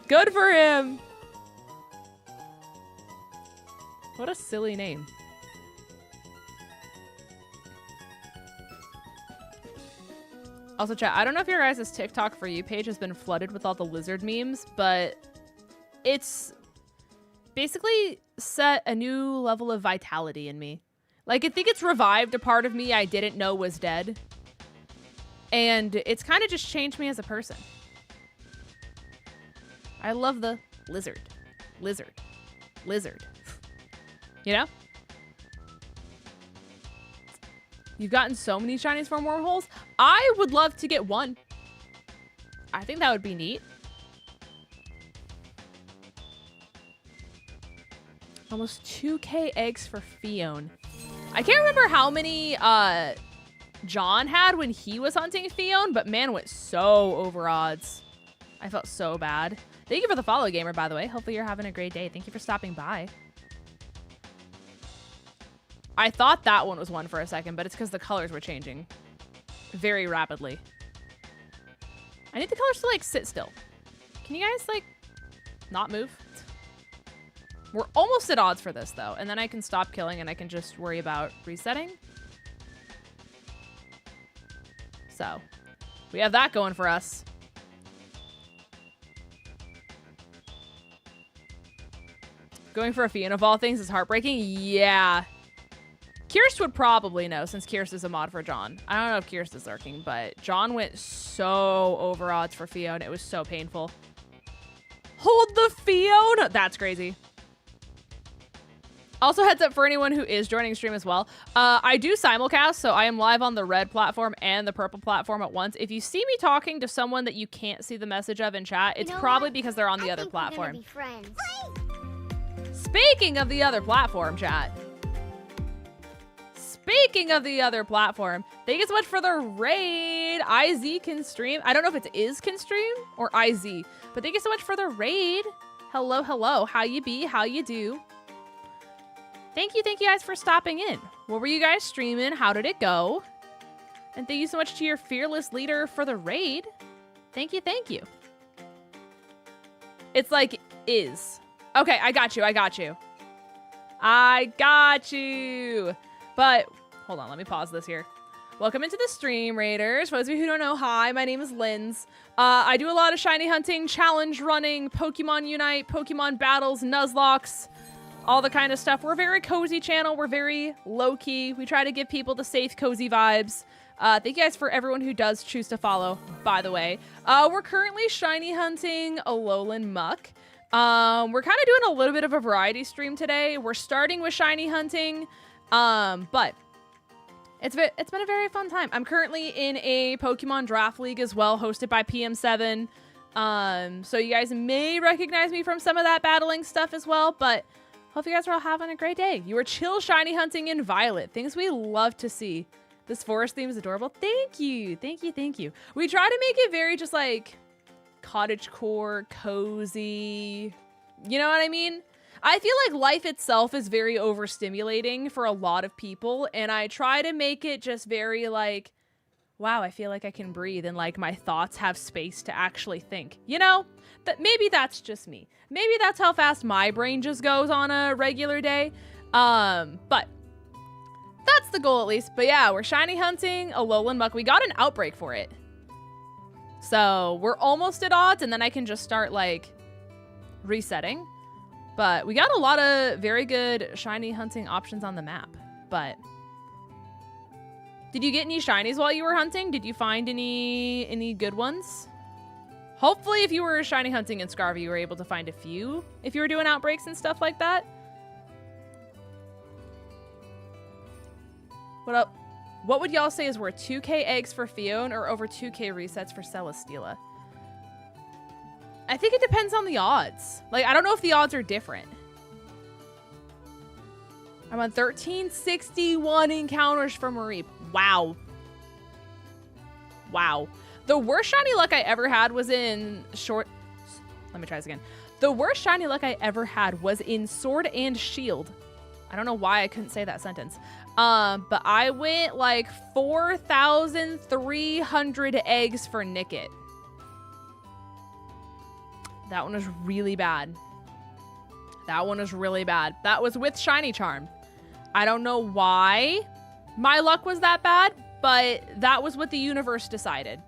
Good for him. What a silly name. Also, chat, I don't know if your guys' TikTok For You page has been flooded with all the lizard memes, but it's basically set a new level of vitality in me. Like, I think it's revived a part of me I didn't know was dead. And it's kind of just changed me as a person. I love the lizard. Lizard. Lizard. You know? You've gotten so many shinies from wormholes. I would love to get one. I think that would be neat. Almost 2K eggs for 𝚑𝚗. I can't remember how many John had when he was hunting 𝚑𝚗, but man went so over odds. I felt so bad. Thank you for the follow, gamer, by the way. Hopefully you're having a great day. Thank you for stopping by. I thought that one was one for a second, but it's because the colors were changing very rapidly. I need the colors to, like, sit still. Can you guys, like, not move? We're almost at odds for this, though, and then I can stop killing and I can just worry about resetting. So, we have that going for us. Going for a 𝚑𝚗 of all things is heartbreaking? Yeah. 𝗑𝗏 would probably know, since 𝗑𝗏 is a mod for John. I don't know if 𝗑𝗏 is lurking, but John went so over odds for 𝚑𝚗. It was so painful. Hold the 𝚑𝚗? That's crazy. Also, heads up for anyone who is joining stream as well. I do simulcast, so I am live on the red platform and the purple platform at once. If you see me talking to someone that you can't see the message of in chat, it's probably because they're on the other platform. Speaking of the other platform, chat. Speaking of the other platform, thank you so much for the raid. IZ can stream. I don't know if it's is can stream or IZ, but thank you so much for the raid. Hello, hello. How you be? How you do? Thank you guys for stopping in. What were you guys streaming? How did it go? And thank you so much to your fearless leader for the raid. Thank you, thank you. It's like is. Okay, I got you, I got you. I got you. But hold on, let me pause this here. Welcome into the stream, Raiders. For those of you who don't know, hi, my name is Linz. I do a lot of shiny hunting, challenge running, Pokemon Unite, Pokemon battles, Nuzlocke, all the kind of stuff. We're a very cozy channel. We're very low-key. We try to give people the safe, cozy vibes. Thank you guys for everyone who does choose to follow, by the way. We're currently shiny hunting Alolan Muck. We're kind of doing a little bit of a variety stream today. We're starting with shiny hunting, but it's been a very fun time. I'm currently in a Pokemon Draft League as well, hosted by PM7. So you guys may recognize me from some of that battling stuff as well, but hope you guys are all having a great day. You were chill shiny hunting in Violet. Things we love to see. This forest theme is adorable. Thank you. Thank you. Thank you. We try to make it very just like cottagecore, cozy. You know what I mean? I feel like life itself is very overstimulating for a lot of people. And I try to make it just very like, wow, I feel like I can breathe and like my thoughts have space to actually think. You know? That maybe that's just me. Maybe that's how fast my brain just goes on a regular day. But that's the goal at least. But yeah, we're shiny hunting Alolan Muck. We got an outbreak for it. So we're almost at odds, and then I can just start like resetting. But we got a lot of very good shiny hunting options on the map. But did you get any shinies while you were hunting? Did you find any good ones? Hopefully if you were shiny hunting in Scarvy, you were able to find a few if you were doing outbreaks and stuff like that. What up? What would y'all say is worth 2K eggs for 𝚑𝚗 or over 2K resets for Celesteela? I think it depends on the odds. Like, I don't know if the odds are different. I'm on 1361 encounters for Mareep. Wow. Wow. The worst shiny luck I ever had was in Let me try this again. The worst shiny luck I ever had was in Sword and Shield. I don't know why I couldn't say that sentence. But I went like 4,300 eggs for Nickit. That one was really bad. That one was really bad. That was with Shiny Charm. I don't know why my luck was that bad, but that was what the universe decided.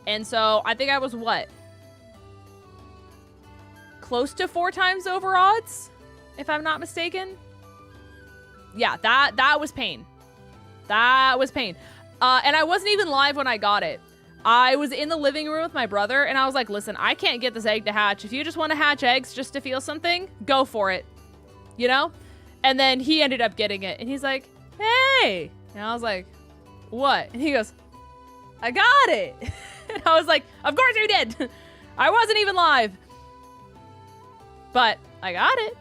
And so I think I was what? Close to 4 times over odds, if I'm not mistaken. Yeah, that was pain. That was pain. And I wasn't even live when I got it. I was in the living room with my brother, and I was like, listen, I can't get this egg to hatch. If you just want to hatch eggs just to feel something, go for it. You know? And then he ended up getting it, and he's like, hey. And I was like, what? And he goes, I got it. And I was like, of course you did. I wasn't even live. But I got it.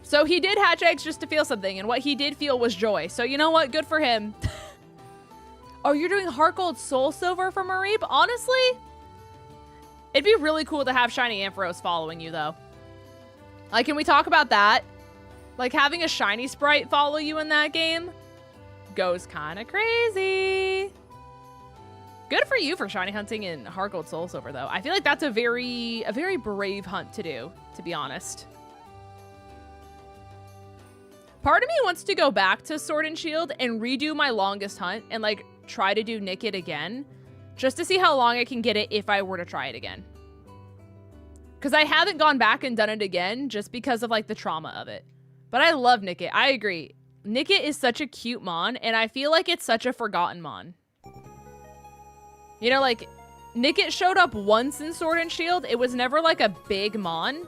So he did hatch eggs just to feel something, and what he did feel was joy. So you know what? Good for him. Oh, you're doing Heart Gold Soul Silver for Mareep? Honestly, it'd be really cool to have Shiny Ampharos following you, though. Like, can we talk about that? Like, having a Shiny Sprite follow you in that game goes kind of crazy. Good for you for Shiny hunting in Heart Gold Soul Silver, though. I feel like that's a very brave hunt to do, to be honest. Part of me wants to go back to Sword and Shield and redo my longest hunt and, like, try to do Nickit again, just to see how long I can get it if I were to try it again. Because I haven't gone back and done it again just because of, like, the trauma of it. But I love Nickit. I agree. Nickit is such a cute mon, and I feel like it's such a forgotten mon. You know, like, Nickit showed up once in Sword and Shield. It was never, like, a big mon.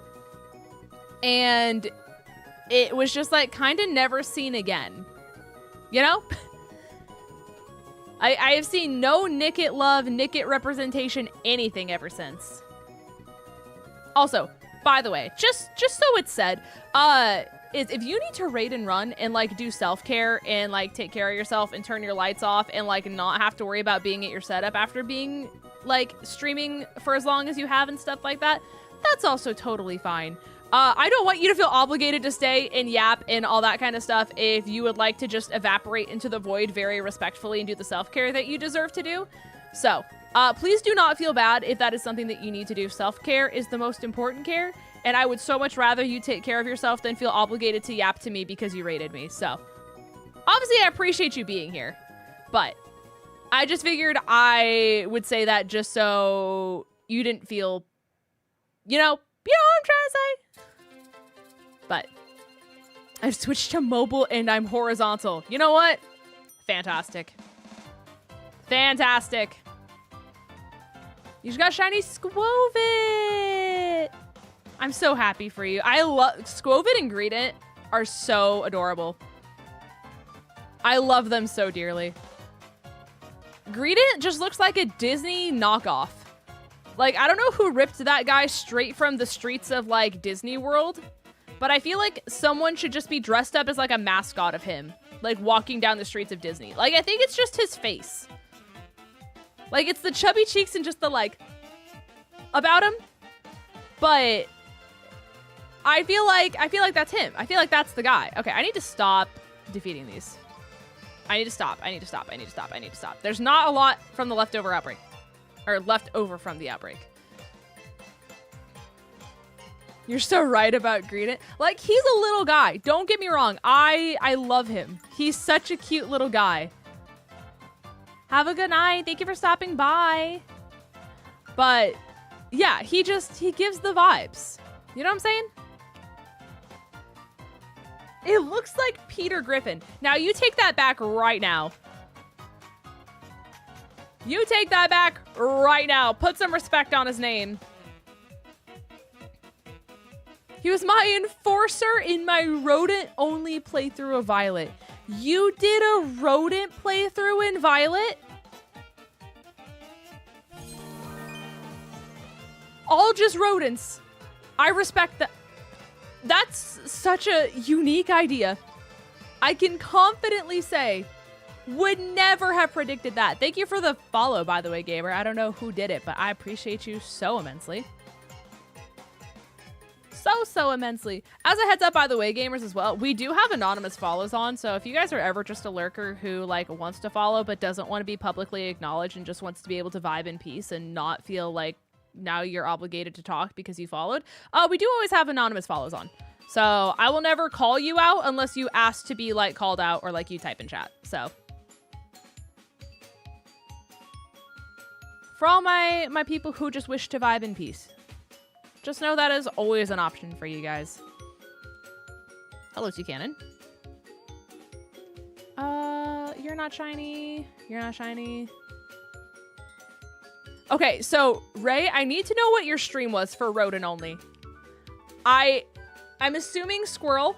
And it was just, like, kind of never seen again. You know? I have seen no Nickit love, Nickit representation, anything ever since. Also, by the way, just so it's said, is if you need to raid and run and, like, do self-care and, like, take care of yourself and turn your lights off and, like, not have to worry about being at your setup after being, like, streaming for as long as you have and stuff like that, that's also totally fine. I don't want you to feel obligated to stay and yap and all that kind of stuff if you would like to just evaporate into the void very respectfully and do the self-care that you deserve to do. So, please do not feel bad if that is something that you need to do. Self-care is the most important care, and I would so much rather you take care of yourself than feel obligated to yap to me because you rated me. So, obviously I appreciate you being here, but I just figured I would say that just so you didn't feel, you know what I'm trying to say? But I've switched to mobile and I'm horizontal. You know what? Fantastic. Fantastic. You just got shiny Skwovet. I'm so happy for you. I love Skwovet and Greedent are so adorable. I love them so dearly. Greedent just looks like a Disney knockoff. Like, I don't know who ripped that guy straight from the streets of, like, Disney World, but I feel like someone should just be dressed up as, like, a mascot of him, like, walking down the streets of Disney. Like, I think it's just his face. Like, it's the chubby cheeks and just the, like, about him. But I feel like that's him. I feel like that's the guy. Okay, I need to stop defeating these. I need to stop. I need to stop. I need to stop. I need to stop. There's not a lot from the leftover outbreak. Or left over from the outbreak. You're so right about Greedent. Like, he's a little guy. Don't get me wrong. I love him. He's such a cute little guy. Have a good night. Thank you for stopping by. But, yeah, he gives the vibes. You know what I'm saying? It looks like Peter Griffin. Now, you take that back right now. You take that back right now. Put some respect on his name. He was my enforcer in my rodent-only playthrough of Violet. You did a rodent playthrough in Violet? All just rodents. I respect that. That's such a unique idea. I can confidently say, would never have predicted that. Thank you for the follow, by the way, Gamer. I don't know who did it, but I appreciate you so immensely. so immensely. As a heads up, by the way, gamers as well, we do have anonymous follows on. So if you guys are ever just a lurker who like wants to follow but doesn't want to be publicly acknowledged and just wants to be able to vibe in peace and not feel like now you're obligated to talk because you followed, we do always have anonymous follows on. So I will never call you out unless you ask to be like called out or like you type in chat. So for all my people who just wish to vibe in peace, just know that is always an option for you guys. Hello, 𝗏𝗏𝗏𝗏. You're not shiny. You're not shiny. Okay, so Ray, I need to know what your stream was for rodent only. I'm assuming squirrel.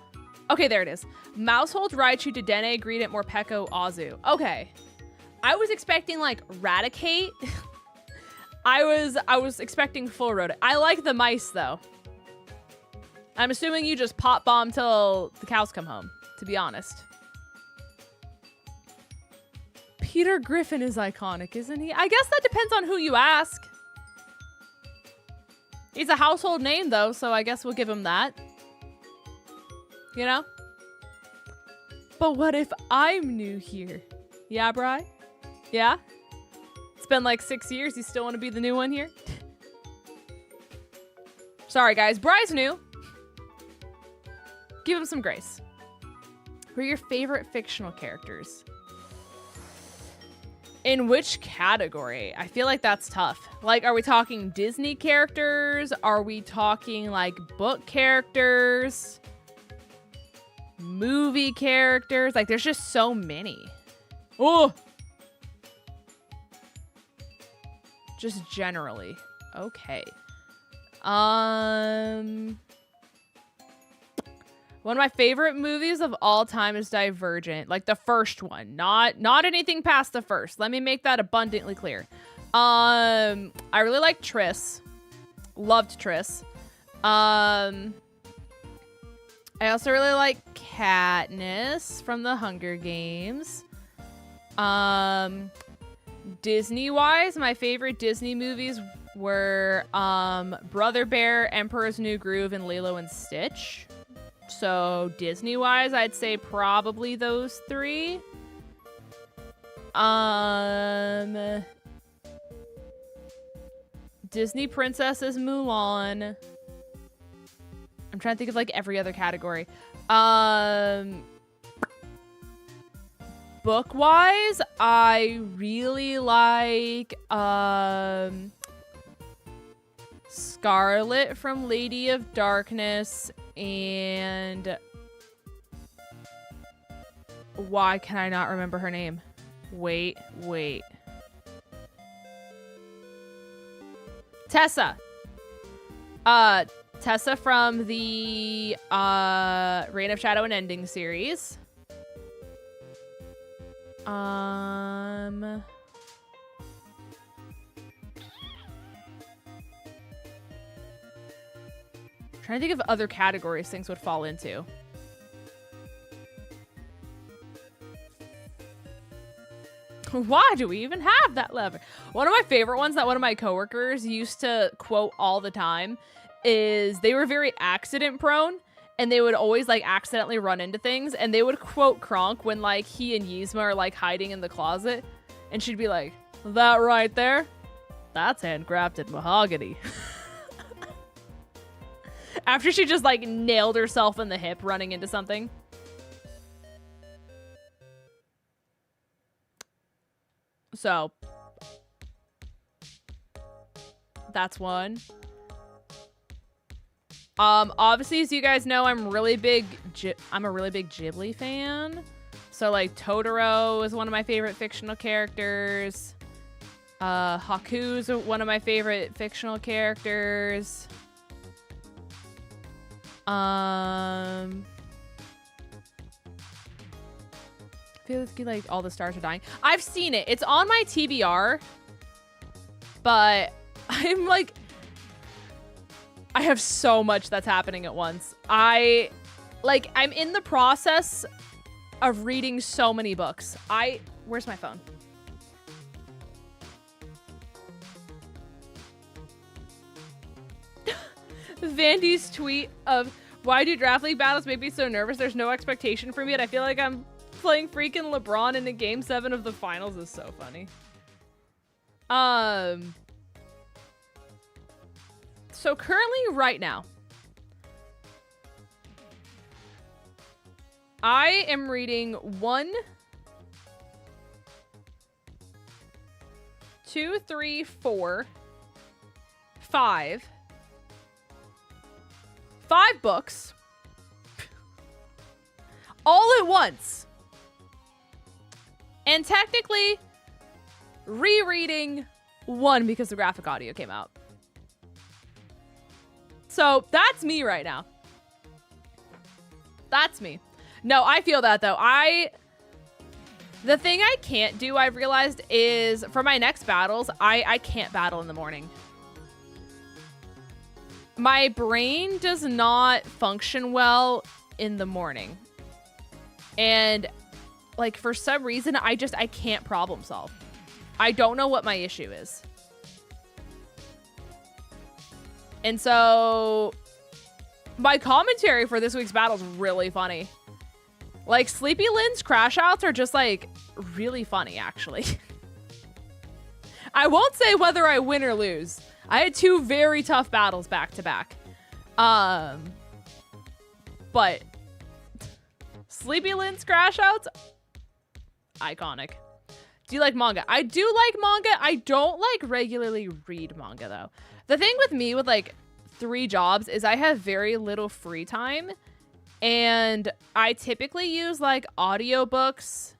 Okay, there it is. Mousehold, Raichu, Dedenne, Greedent, Morpeko, Azu. Okay. I was expecting like Raticate. I was expecting full rodent. I like the mice though. I'm assuming you just pop bomb till the cows come home, to be honest. Peter Griffin is iconic, isn't he? I guess that depends on who you ask. He's a household name though, so I guess we'll give him that. You know? But what if I'm new here? Yeah, Bri? Yeah? It's been like 6 years. You still want to be the new one here? Sorry, guys. Bri's new. Give him some grace. Who are your favorite fictional characters? In which category? I feel like that's tough. Like, are we talking Disney characters? Are we talking like book characters? Movie characters? Like, there's just so many. Oh! Just generally. Okay. One of my favorite movies of all time is Divergent. Like the first one. Not anything past the first. Let me make that abundantly clear. I really like Triss. Loved Triss. I also really like Katniss from the Hunger Games. Disney-wise, my favorite Disney movies were Brother Bear, Emperor's New Groove, and Lilo and Stitch. So Disney-wise, I'd say probably those three. Disney princesses, Mulan. I'm trying to think of like every other category. Book-wise, I really like Scarlet from Lady of Darkness, and why can I not remember her name? Wait. Tessa. Tessa from the Reign of Shadow and Ending series. Trying to think of other categories things would fall into. Why do we even have that lever? One of my favorite ones that one of my coworkers used to quote all the time is they were very accident prone and they would always like accidentally run into things, and they would quote Kronk when like he and Yzma are like hiding in the closet, and she'd be like, that right there, that's handcrafted mahogany. After she just like nailed herself in the hip running into something. So that's one. Obviously, as you guys know, I'm a really big Ghibli fan. So like Totoro is one of my favorite fictional characters. Haku's one of my favorite fictional characters. I feel like all the stars are dying. I've seen it. It's on my TBR. But I'm like, I have so much that's happening at once. I'm in the process of reading so many books. Where's my phone? Vandy's tweet of, why do draft league battles make me so nervous? There's no expectation for me, and I feel like I'm playing freaking LeBron in a game 7 of the finals is so funny. So currently, right now, I am reading 1, 2, 3, 4, 5 books all at once. And technically rereading 1 because the graphic audio came out. So that's me right now. That's me. No, I feel that though. The thing I can't do, I've realized, is for my next battles, I can't battle in the morning. My brain does not function well in the morning. And like for some reason, I can't problem solve. I don't know what my issue is. And so my commentary for this week's battle is really funny. Like 𝗂𝚑𝚗𝚗𝚗𝚘 crash outs are just like really funny, actually. I won't say whether I win or lose. I had 2 very tough battles back to back. But 𝗂𝚑𝚗𝚗𝚗𝚘 crash outs, iconic. Do you like manga? I do like manga. I don't like regularly read manga though. The thing with me with like 3 jobs is I have very little free time, and I typically use like audiobooks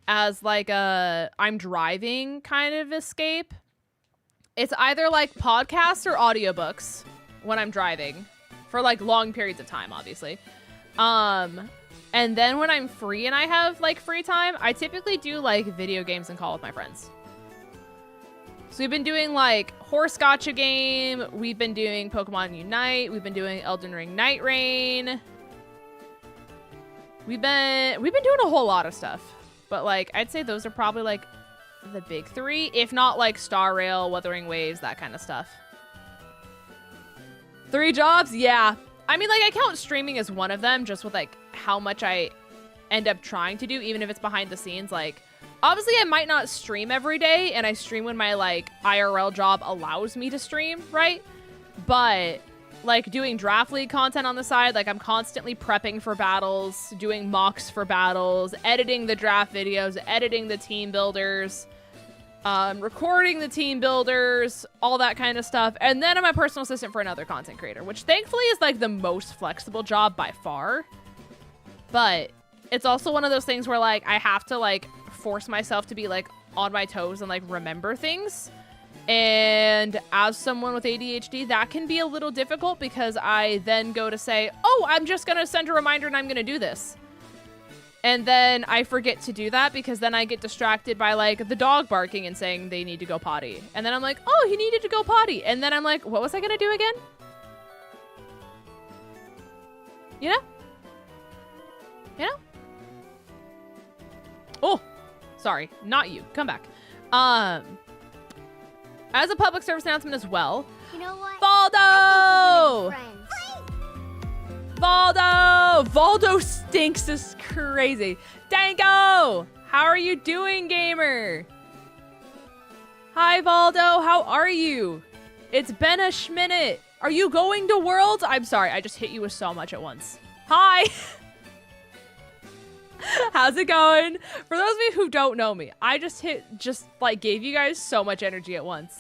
as like a I'm driving kind of escape. It's either like podcasts or audiobooks when I'm driving for like long periods of time, obviously. And then when I'm free and I have like free time, I typically do like video games and call with my friends. So we've been doing like horse gotcha game. We've been doing Pokemon Unite. We've been doing Elden Ring Night Rain. We've been doing a whole lot of stuff, but like I'd say those are probably like the big 3, if not like Star Rail, Wuthering Waves, that kind of stuff. 3 jobs, yeah. I mean, like I count streaming as one of them, just with like how much I end up trying to do, even if it's behind the scenes. Like obviously I might not stream every day, and I stream when my like IRL job allows me to stream, right? But like doing draft league content on the side, like I'm constantly prepping for battles, doing mocks for battles, editing the draft videos, editing the team builders, recording the team builders, all that kind of stuff. And then I'm a personal assistant for another content creator, which thankfully is like the most flexible job by far. But it's also one of those things where like I have to like force myself to be like on my toes and like remember things. And as someone with ADHD, that can be a little difficult because I then go to say, oh, I'm just going to send a reminder and I'm going to do this. And then I forget to do that because then I get distracted by like the dog barking and saying they need to go potty. And then I'm like, oh, he needed to go potty. And then I'm like, what was I going to do again? You know? You know? Oh, sorry. Not you. Come back. As a public service announcement as well. You know what? Valdo! Valdo! Valdo stinks is crazy. Dango! How are you doing, gamer? Hi, Valdo. How are you? It's been a schminute. Are you going to Worlds? I'm sorry. I just hit you with so much at once. Hi! How's it going? For those of you who don't know me, I just gave you guys so much energy at once.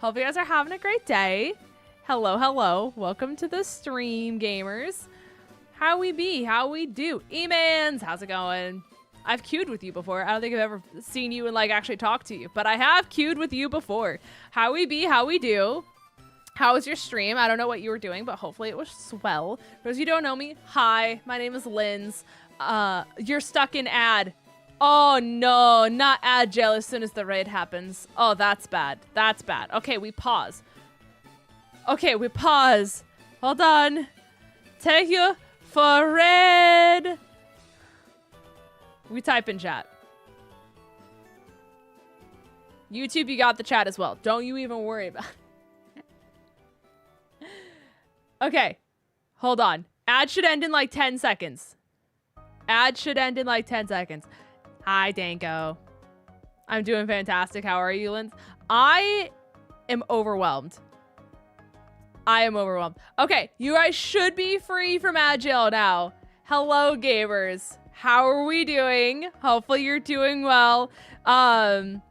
Hope you guys are having a great day. Hello, hello. Welcome to the stream, gamers. How we be? How we do? E-mans, how's it going? I've queued with you before. I don't think I've ever seen you and like actually talk to you, but I have queued with you before. How we be? How we do? How was your stream? I don't know what you were doing, but hopefully it was swell. For those of you who don't know me, hi, my name is Linz. You're stuck in ad. Oh no, not ad jail as soon as the raid happens. Oh, that's bad. That's bad. Okay, we pause. Okay, we pause. Hold on. Thank you for raid. We type in chat. YouTube, you got the chat as well. Don't you even worry about it. Okay. Hold on. Ad should end in like 10 seconds. Ad should end in like 10 seconds. Hi, Danko. I'm doing fantastic. How are you, Linz? I am overwhelmed. I am overwhelmed. Okay, you guys should be free from ad jail now. Hello, gamers. How are we doing? Hopefully you're doing well. But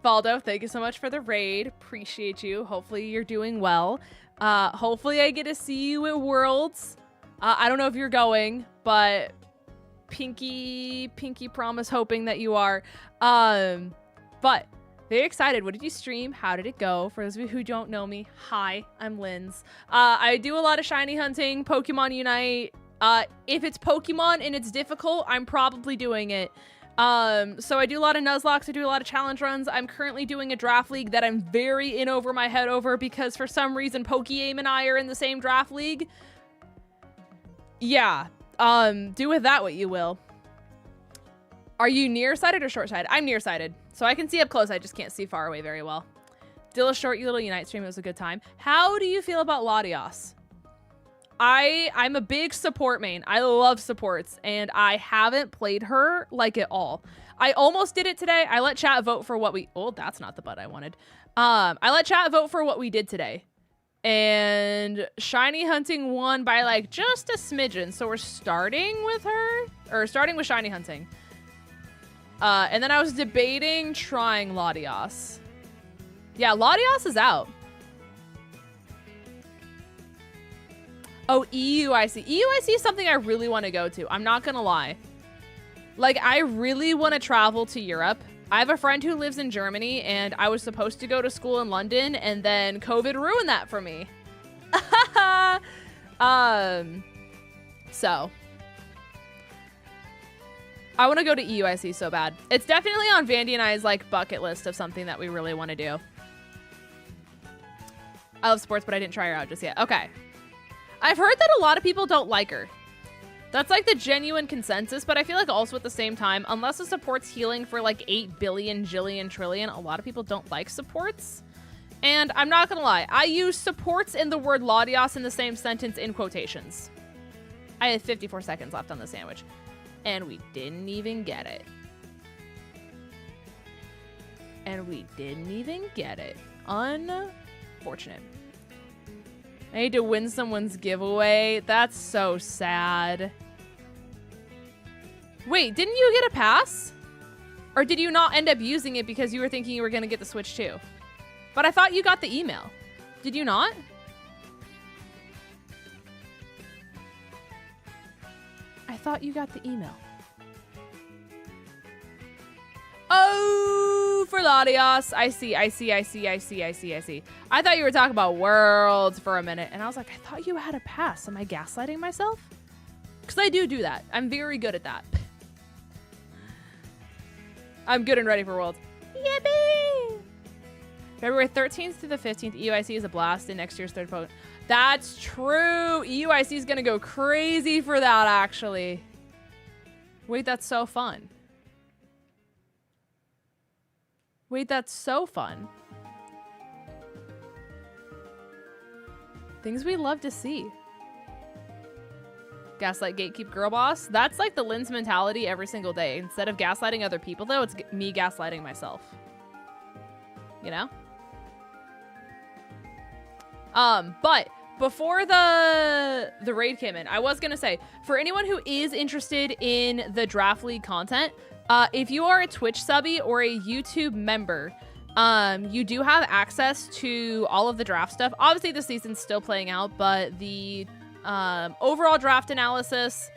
Valdo, thank you so much for the raid. Appreciate you. Hopefully you're doing well. Hopefully I get to see you at Worlds. I don't know if you're going, but pinky promise hoping that you are. But very excited. What did you stream? How did it go? For those of you who don't know me, hi, I'm Linz. I do a lot of shiny hunting, Pokemon Unite. If it's Pokemon and it's difficult, I'm probably doing it. So I do a lot of Nuzlocke, I do a lot of challenge runs. I'm currently doing a draft league that I'm very in over my head over because for some reason Pokeaim and I are in the same draft league. Yeah, do with that what you will. Are you nearsighted or short-sighted? I'm nearsighted, so I can see up close. I just can't see far away very well. Dilla Short, you little Unite stream, it was a good time. How do you feel about Latios? I'm a big support main. I love supports, and I haven't played her like at all. I almost did it today. I let chat vote for what we... Oh, that's not the bud I wanted. I let chat vote for what we did today. And Shiny Hunting won by like just a smidgen. So we're starting with her, or starting with Shiny Hunting. And then I was debating trying Latios. Yeah, Latios is out. Oh, 𝗂𝗎𝚑𝚗𝚗𝚑. 𝗂𝗎𝚑𝚗𝚗 is something I really want to go to. I'm not gonna lie. Like, I really want to travel to Europe. I have a friend who lives in Germany, and I was supposed to go to school in London, and then COVID ruined that for me. So I want to go to 𝗂𝗎𝚑𝚗𝚗 so bad. It's definitely on Vandy and I's like bucket list of something that we really want to do. I love sports, but I didn't try her out just yet. Okay. I've heard that a lot of people don't like her. That's like the genuine consensus, but I feel like also at the same time, unless the support's healing for like 8 billion, jillion, trillion, a lot of people don't like supports. And I'm not gonna lie, I use supports and the word Latios in the same sentence in quotations. I had 54 seconds left on the sandwich, and we didn't even get it. And we didn't even get it. Unfortunate. I need to win someone's giveaway. That's so sad. Wait, didn't you get a pass? Or did you not end up using it because you were thinking you were going to get the Switch too? But I thought you got the email. Did you not? I thought you got the email. Oh, for Latios. I see. I thought you were talking about Worlds for a minute. And I was like, I thought you had a pass. Am I gaslighting myself? Because I do that. I'm very good at that. I'm good and ready for Worlds. Yippee! February 13th through the 15th, 𝗂𝗎𝚑𝚗𝚗 is a blast in next year's third Pokemon. That's true. 𝗂𝗎𝚑𝚗𝚗 is going to go crazy for that, actually. Wait, that's so fun. Wait, that's so fun. Things we love to see. Gaslight gatekeep girl boss. That's like the Linz mentality every single day. Instead of gaslighting other people, though, it's me gaslighting myself. You know? But before the raid came in, I was gonna say, for anyone who is interested in the draft league content, if you are a Twitch subby or a YouTube member, you do have access to all of the draft stuff. Obviously, the season's still playing out, but the overall draft analysis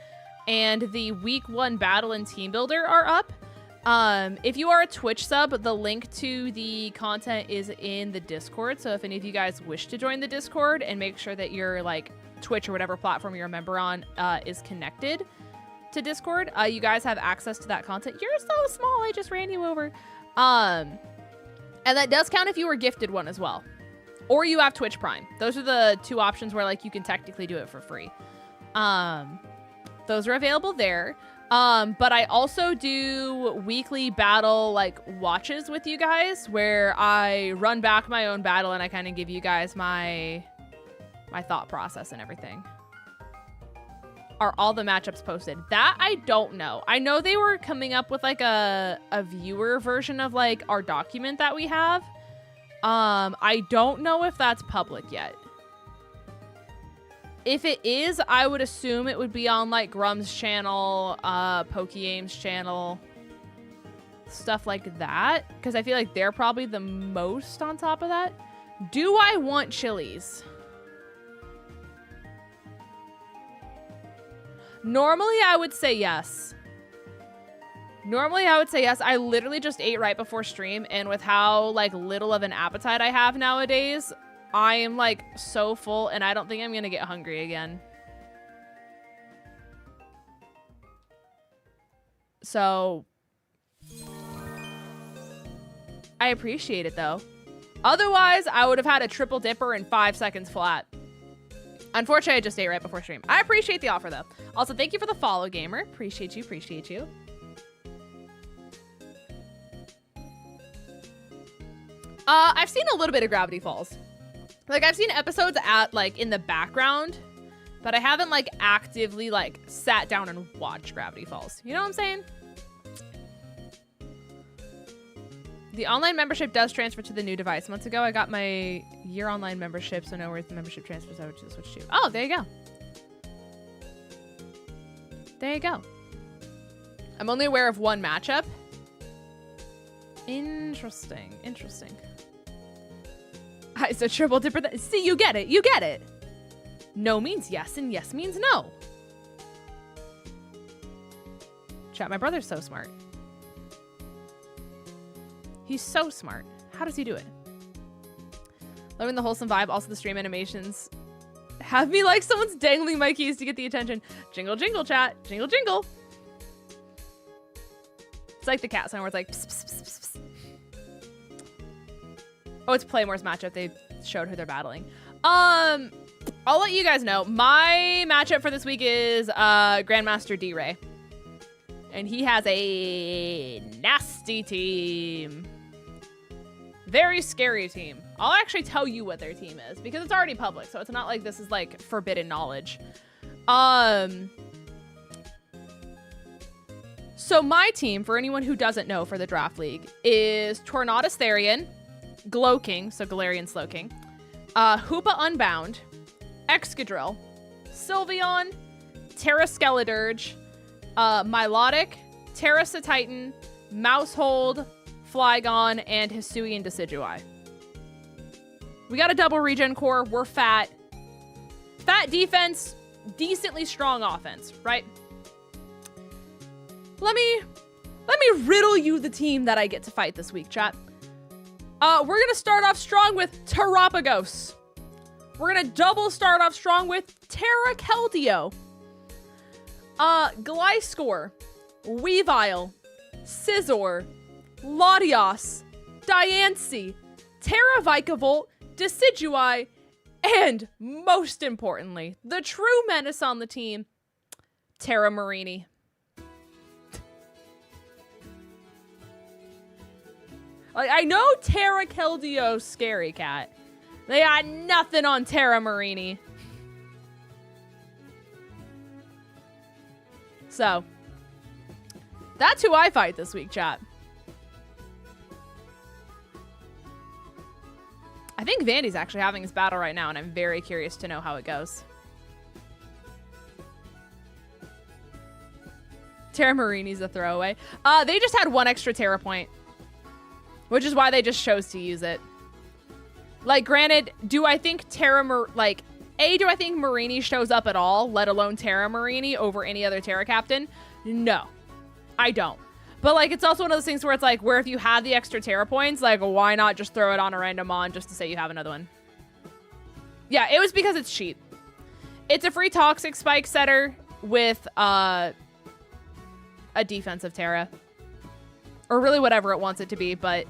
and the week 1 battle and team builder are up. If you are a Twitch sub, the link to the content is in the Discord. So if any of you guys wish to join the Discord and make sure that your like Twitch or whatever platform you're a member on is connected to Discord, you guys have access to that content. You're so small, I just ran you over. And that does count if you were gifted one as well. Or you have Twitch Prime. Those are the 2 options where like you can technically do it for free. Those are available there. But I also do weekly battle like watches with you guys where I run back my own battle and I kind of give you guys my my thought process and everything. Are all the matchups posted? That I don't know. I know they were coming up with like a viewer version of like our document that we have. I don't know if that's public yet. If it is, I would assume it would be on like Grum's channel, PokeAim's channel, stuff like that. Because I feel like they're probably the most on top of that. Do I want chilies? Normally, I would say yes. Normally, I would say yes. I literally just ate right before stream, and with how like little of an appetite I have nowadays, I am like so full, and I don't think I'm gonna get hungry again. So, I appreciate it though. Otherwise, I would have had a triple dipper in 5 seconds flat. Unfortunately, I just ate right before stream. I appreciate the offer, though. Also, thank you for the follow, gamer. Appreciate you, appreciate you. I've seen a little bit of Gravity Falls. Like, I've seen episodes at, like, in the background, but I haven't, like, actively, like, sat down and watched Gravity Falls. You know what I'm saying? The online membership does transfer to the new device. Months ago, I got my year online membership, so now where the membership transfers, I would just switch to. Oh, there you go. There you go. I'm only aware of one matchup. Interesting, interesting. I said triple dipper. See, you get it, you get it. No means yes, and yes means no. Chat, my brother's so smart. He's so smart. How does he do it? Loving the wholesome vibe. Also, the stream animations have me like someone's dangling my keys to get the attention. Jingle, jingle, chat. Jingle, jingle. It's like the cat sign where it's like, pss, pss, pss, pss, pss. Oh, it's Playmore's matchup. They showed who they're battling. I'll let you guys know. My matchup for this week is Grandmaster 𝗑𝗓. And he has a nasty team. Very scary team. I'll actually tell you what their team is because it's already public, so it's not like this is like forbidden knowledge. So my team, for anyone who doesn't know for the draft league, is Tornadus Therian, Glowking, so Galarian Slowking, Hoopa Unbound, Excadrill, Sylveon, Terraskeledirge, Milotic, Terracetitan, Mousehold, Flygon, and Hisuian Decidueye. We got a double regen core. We're fat. Fat defense, decently strong offense, right? Let me riddle you the team that I get to fight this week, chat. We're gonna start off strong with Terapagos. We're gonna double start off strong with Terrakeldeo, Gliscor, Weavile, Scizor, Latios, Diancie, Terravicavolt, Decidueye, and most importantly, the true menace on the team, Terramarini. Like, I know Terrakeldeo's scary cat. They got nothing on Terramarini. So, that's who I fight this week, chat. I think Vandy's actually having his battle right now, and I'm very curious to know how it goes. Terramarini's a throwaway. They just had one extra Terra point, which is why they just chose to use it. Like, granted, do I think do I think Marini shows up at all, let alone Terramarini over any other Terra captain? No, I don't. But, like, it's also one of those things where it's like, where if you have the extra Terra points, like, why not just throw it on a random mon just to say you have another one? Yeah, it was because it's cheap. It's a free Toxic Spike setter with a defensive Terra. Or really whatever it wants it to be, but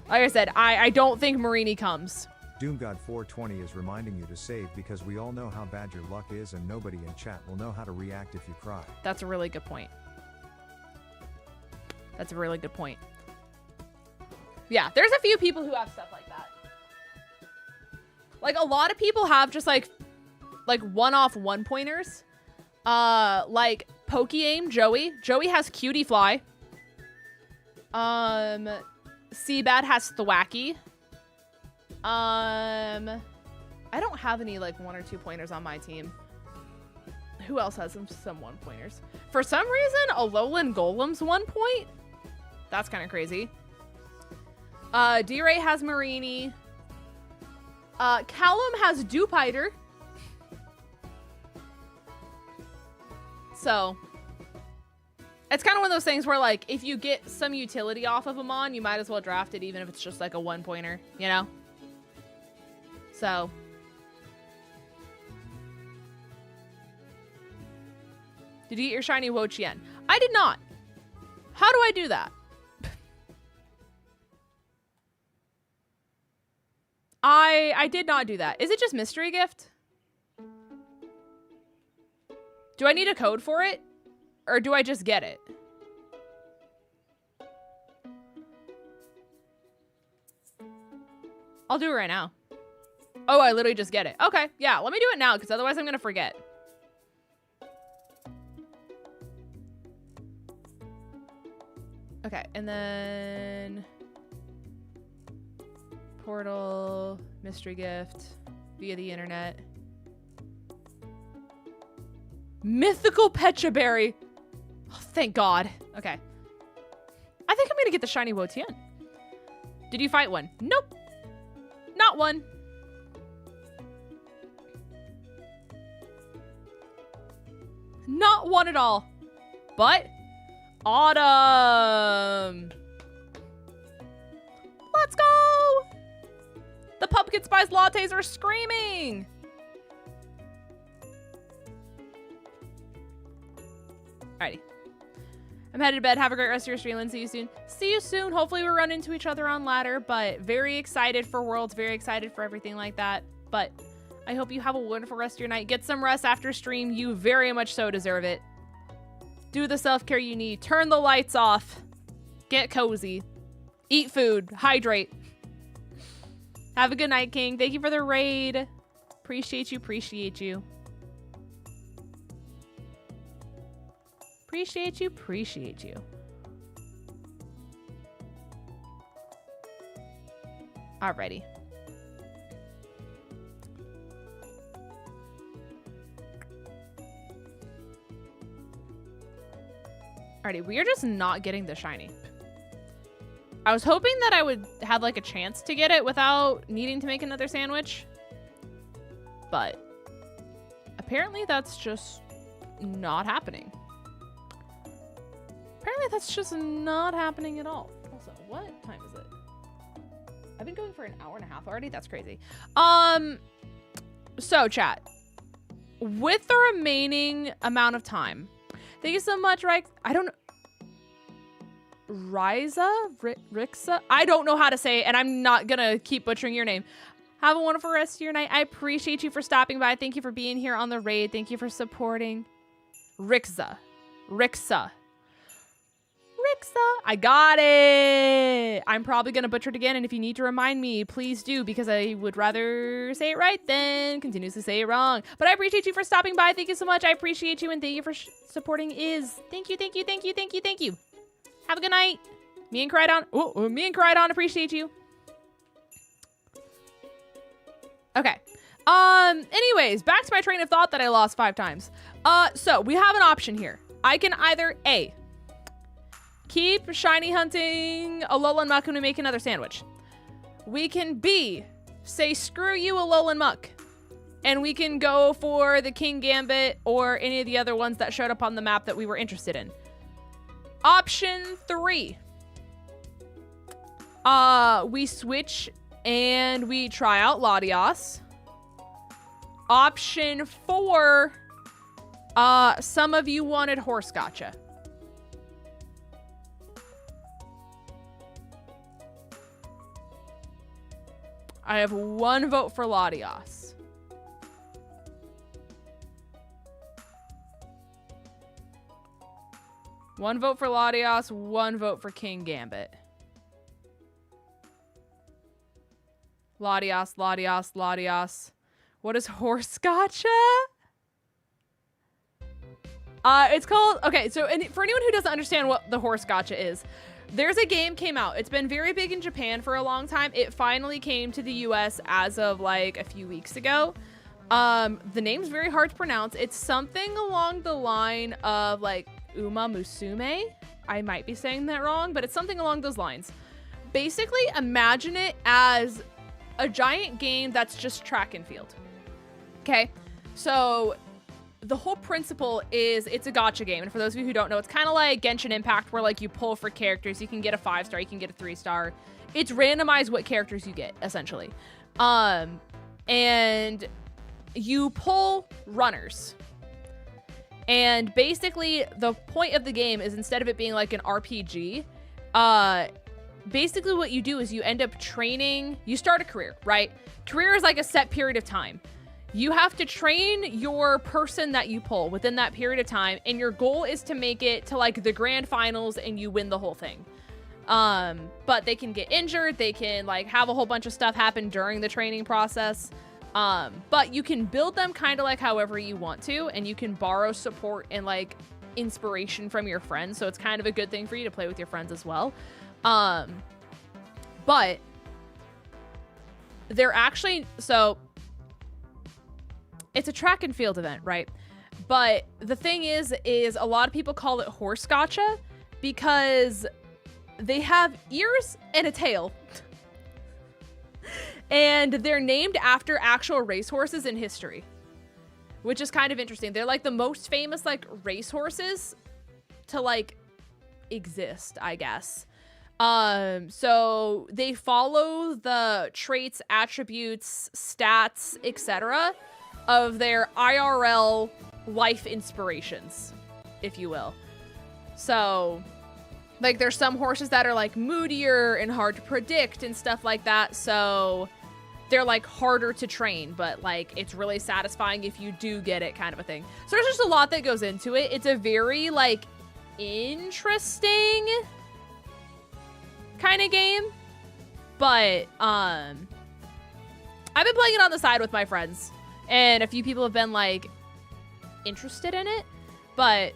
like I said, I don't think Marini comes. DoomGod420 is reminding you to save because we all know how bad your luck is and nobody in chat will know how to react if you cry. That's a really good point. That's a really good point. Yeah, there's a few people who have stuff like that. Like, a lot of people have just, like, like one-off one-pointers. Like Poke-Aim, Joey. Joey has Cutie Fly. Seabad has Thwacky. I don't have any like 1 or 2 pointers on my team. Who else has some 1 pointers? For some reason, Alolan Golem's 1 point. That's kind of crazy. D-Ray has Marini. Callum has Dewpider. So it's kind of one of those things where, like, if you get some utility off of them on, you might as well draft it, even if it's just like a 1 pointer, you know? So did you get your shiny Wo-Chien? I did not. How do I do that? I did not do that. Is it just mystery gift? Do I need a code for it? Or do I just get it? I'll do it right now. Oh, I literally just get it. Okay, yeah, let me do it now, because otherwise I'm going to forget. Okay, and then portal, mystery gift, via the internet. Mythical Pechaberry. Oh, thank God. Okay. I think I'm going to get the shiny Wo-Chien. Did you fight one? Nope. Not one. Not one at all. But Autumn. Let's go. The pumpkin spice lattes are screaming. Alrighty. I'm headed to bed. Have a great rest of your stream, and see you soon. See you soon. Hopefully we run into each other on ladder, but very excited for Worlds. Very excited for everything like that. But I hope you have a wonderful rest of your night. Get some rest after stream. You very much so deserve it. Do the self-care you need. Turn the lights off. Get cozy. Eat food. Hydrate. Have a good night, King. Thank you for the raid. Appreciate you. Appreciate you. Appreciate you. Appreciate you. Alrighty. Alrighty, we are just not getting the shiny. I was hoping that I would have like a chance to get it without needing to make another sandwich. But apparently that's just not happening. Apparently that's just not happening at all. Also, what time is it? I've been going for an hour and a half already. That's crazy. So chat, with the remaining amount of time, thank you so much, right? I don't know. Rixa? I don't know how to say it, and I'm not gonna keep butchering your name. Have a wonderful rest of your night. I appreciate you for stopping by. Thank you for being here on the raid. Thank you for supporting. Rixa. I got it. I'm probably gonna butcher it again, and if you need to remind me, please do, because I would rather say it right than continuously say it wrong. But I appreciate you for stopping by. Thank you so much. I appreciate you, and thank you for supporting Iz. Thank you. Have a good night. Me and Crydon appreciate you. Okay. Anyways, back to my train of thought that I lost 5 times. So we have an option here. I can either A, keep shiny hunting Alolan Muck and make another sandwich. We can B, say screw you Alolan Muck, and we can go for the King Gambit or any of the other ones that showed up on the map that we were interested in. Option 3. We switch and we try out Latias. Option 4. Some of you wanted Horse Gotcha. I have 1 vote for Latias. One vote for Latias, 1 vote for King Gambit. Latias. What is horse gotcha? It's called, okay, so for anyone who doesn't understand what the horse gotcha is, there's a game came out. It's been very big in Japan for a long time. It finally came to the US as of like a few weeks ago. The name's very hard to pronounce. It's something along the line of like Uma Musume. I might be saying that wrong, but it's something along those lines. Basically, imagine it as a giant game that's just track and field. Okay, so the whole principle is it's a gacha game. And for those of you who don't know, it's kind of like Genshin Impact where like you pull for characters. You can get a 5-star, you can get a 3-star. It's randomized what characters you get, essentially. And you pull runners. And basically the point of the game is instead of it being like an RPG, basically what you do is you end up training, you start a career, right? Career is like a set period of time. You have to train your person that you pull within that period of time, and your goal is to make it to like the grand finals and you win the whole thing. But they can get injured, they can like have a whole bunch of stuff happen during the training process. But you can build them kind of like however you want to, and you can borrow support and like inspiration from your friends. So it's kind of a good thing for you to play with your friends as well. But they're actually, so it's a track and field event, right? But the thing is a lot of people call it horse gotcha because they have ears and a tail. And they're named after actual racehorses in history, which is kind of interesting. They're like the most famous like racehorses to like exist, I guess. So they follow the traits, attributes, stats, etc. of their IRL life inspirations, if you will. So like there's some horses that are like moodier and hard to predict and stuff like that. So they're like harder to train, but like it's really satisfying if you do get it, kind of a thing. So there's just a lot that goes into it. It's a very like interesting kind of game, but I've been playing it on the side with my friends, and a few people have been like interested in it, but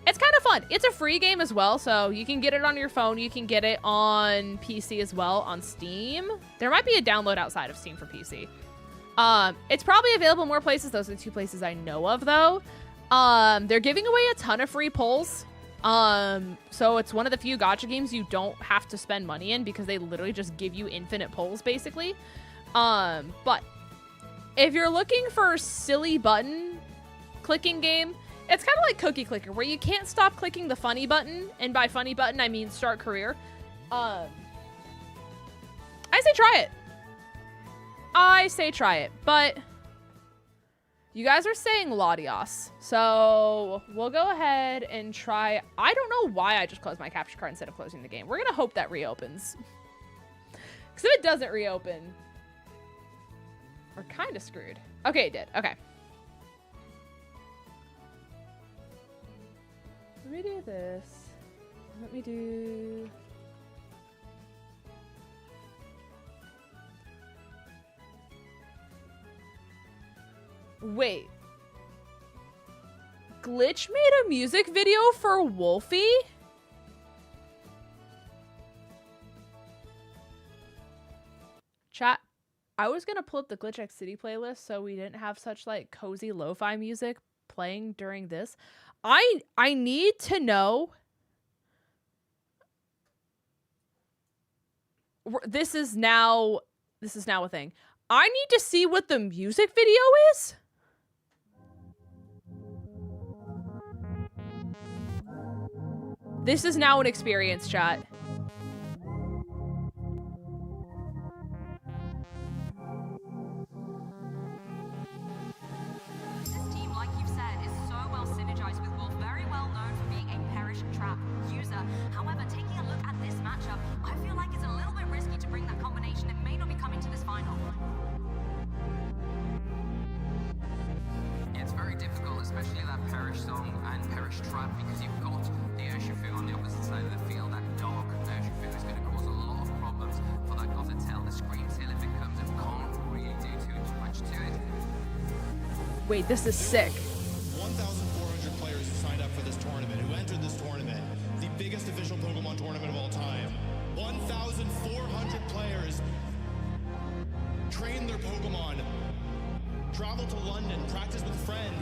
it's kind of fun. It's a free game as well, so you can get it on your phone. You can get it on PC as well on Steam. There might be a download outside of Steam for PC. It's probably available more places. Those are the 2 places I know of, though. They're giving away a ton of free pulls. So it's one of the few gacha games you don't have to spend money in because they literally just give you infinite pulls, basically. But if you're looking for a silly button clicking game, it's kind of like Cookie Clicker, where you can't stop clicking the funny button. And by funny button, I mean start career. I say try it. I say try it. But you guys are saying Latios. So we'll go ahead and try. I don't know why I just closed my capture card instead of closing the game. We're going to hope that reopens. Because if it doesn't reopen, we're kind of screwed. Okay, it did. Okay. Let me do this. Let me do... Wait. Glitch made a music video for 𝗏𝗏𝗏𝗏? Chat, I was gonna pull up the 𝗏𝗏𝗏𝚘 playlist so we didn't have such like cozy lo-fi music playing during this. I need to know. This is now a thing. I need to see what the music video is. This is now an experience, chat. This team, like you've said, is so well synergized with 𝗏𝗏, very well known for being a perish trap user. However, taking a look at this matchup, I feel like it's a little bit risky to bring that combination. It may not be coming to this final. It's very difficult, especially that perish song and perish trap, because you've got 𝗑𝗓𝗓 on the opposite side of the field, that dog Wait, this is sick. 1,400 players signed up for this tournament, who entered this tournament, the biggest official Pokemon tournament of all time. 1,400 players trained their Pokemon, traveled to London, practiced with a friend,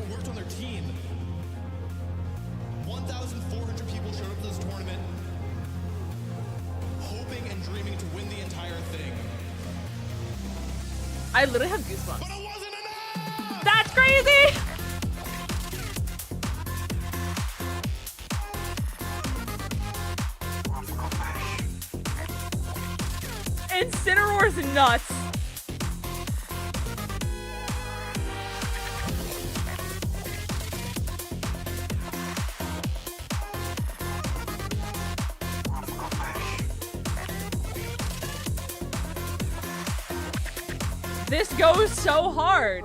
worked on their team. 1,400 people showed up to this tournament, hoping and dreaming to win the entire thing. I literally have goosebumps. But it wasn't enough! That's crazy! Incineroar's nuts. This goes so hard.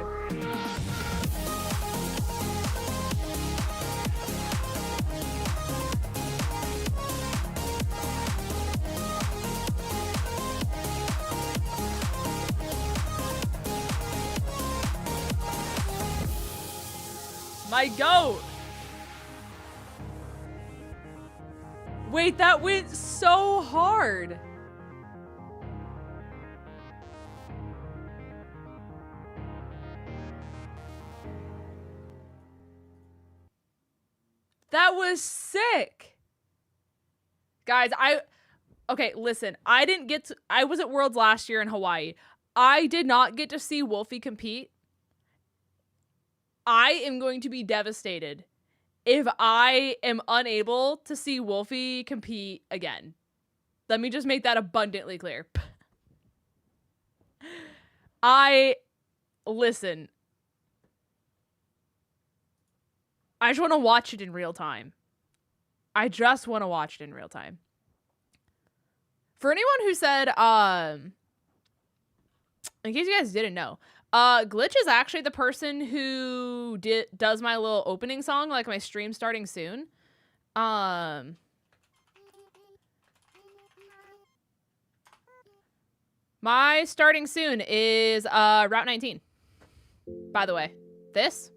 My goat. Wait, that went so hard. That was sick. Guys, okay, listen, I was at Worlds last year in Hawaii. I did not get to see Wolfie compete. I am going to be devastated if I am unable to see Wolfie compete again. Let me just make that abundantly clear. Listen. I just want to watch it in real time. I just want to watch it in real time. For anyone who said, in case you guys didn't know, Glitch is actually the person who does my little opening song, like my stream starting soon. My starting soon is Route 19. By the way, this.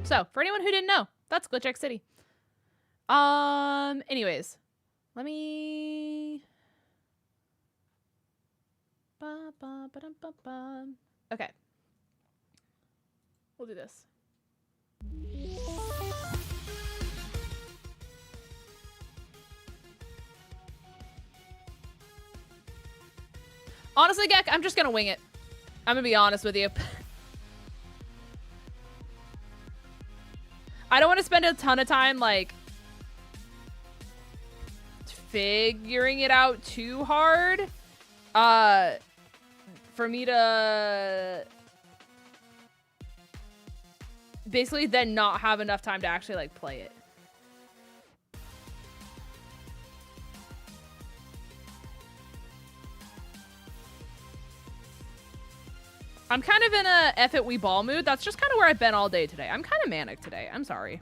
So, for anyone who didn't know, that's 𝗏𝗏𝗏 City. Anyways, let me... Okay. We'll do this. Honestly, Gek, I'm just gonna wing it. I'm gonna be honest with you. I don't want to spend a ton of time, like, figuring it out too hard. For me to basically then not have enough time to actually, like, play it. I'm kind of in a F it we ball mood. That's just kind of where I've been all day today. I'm kind of manic today. I'm sorry.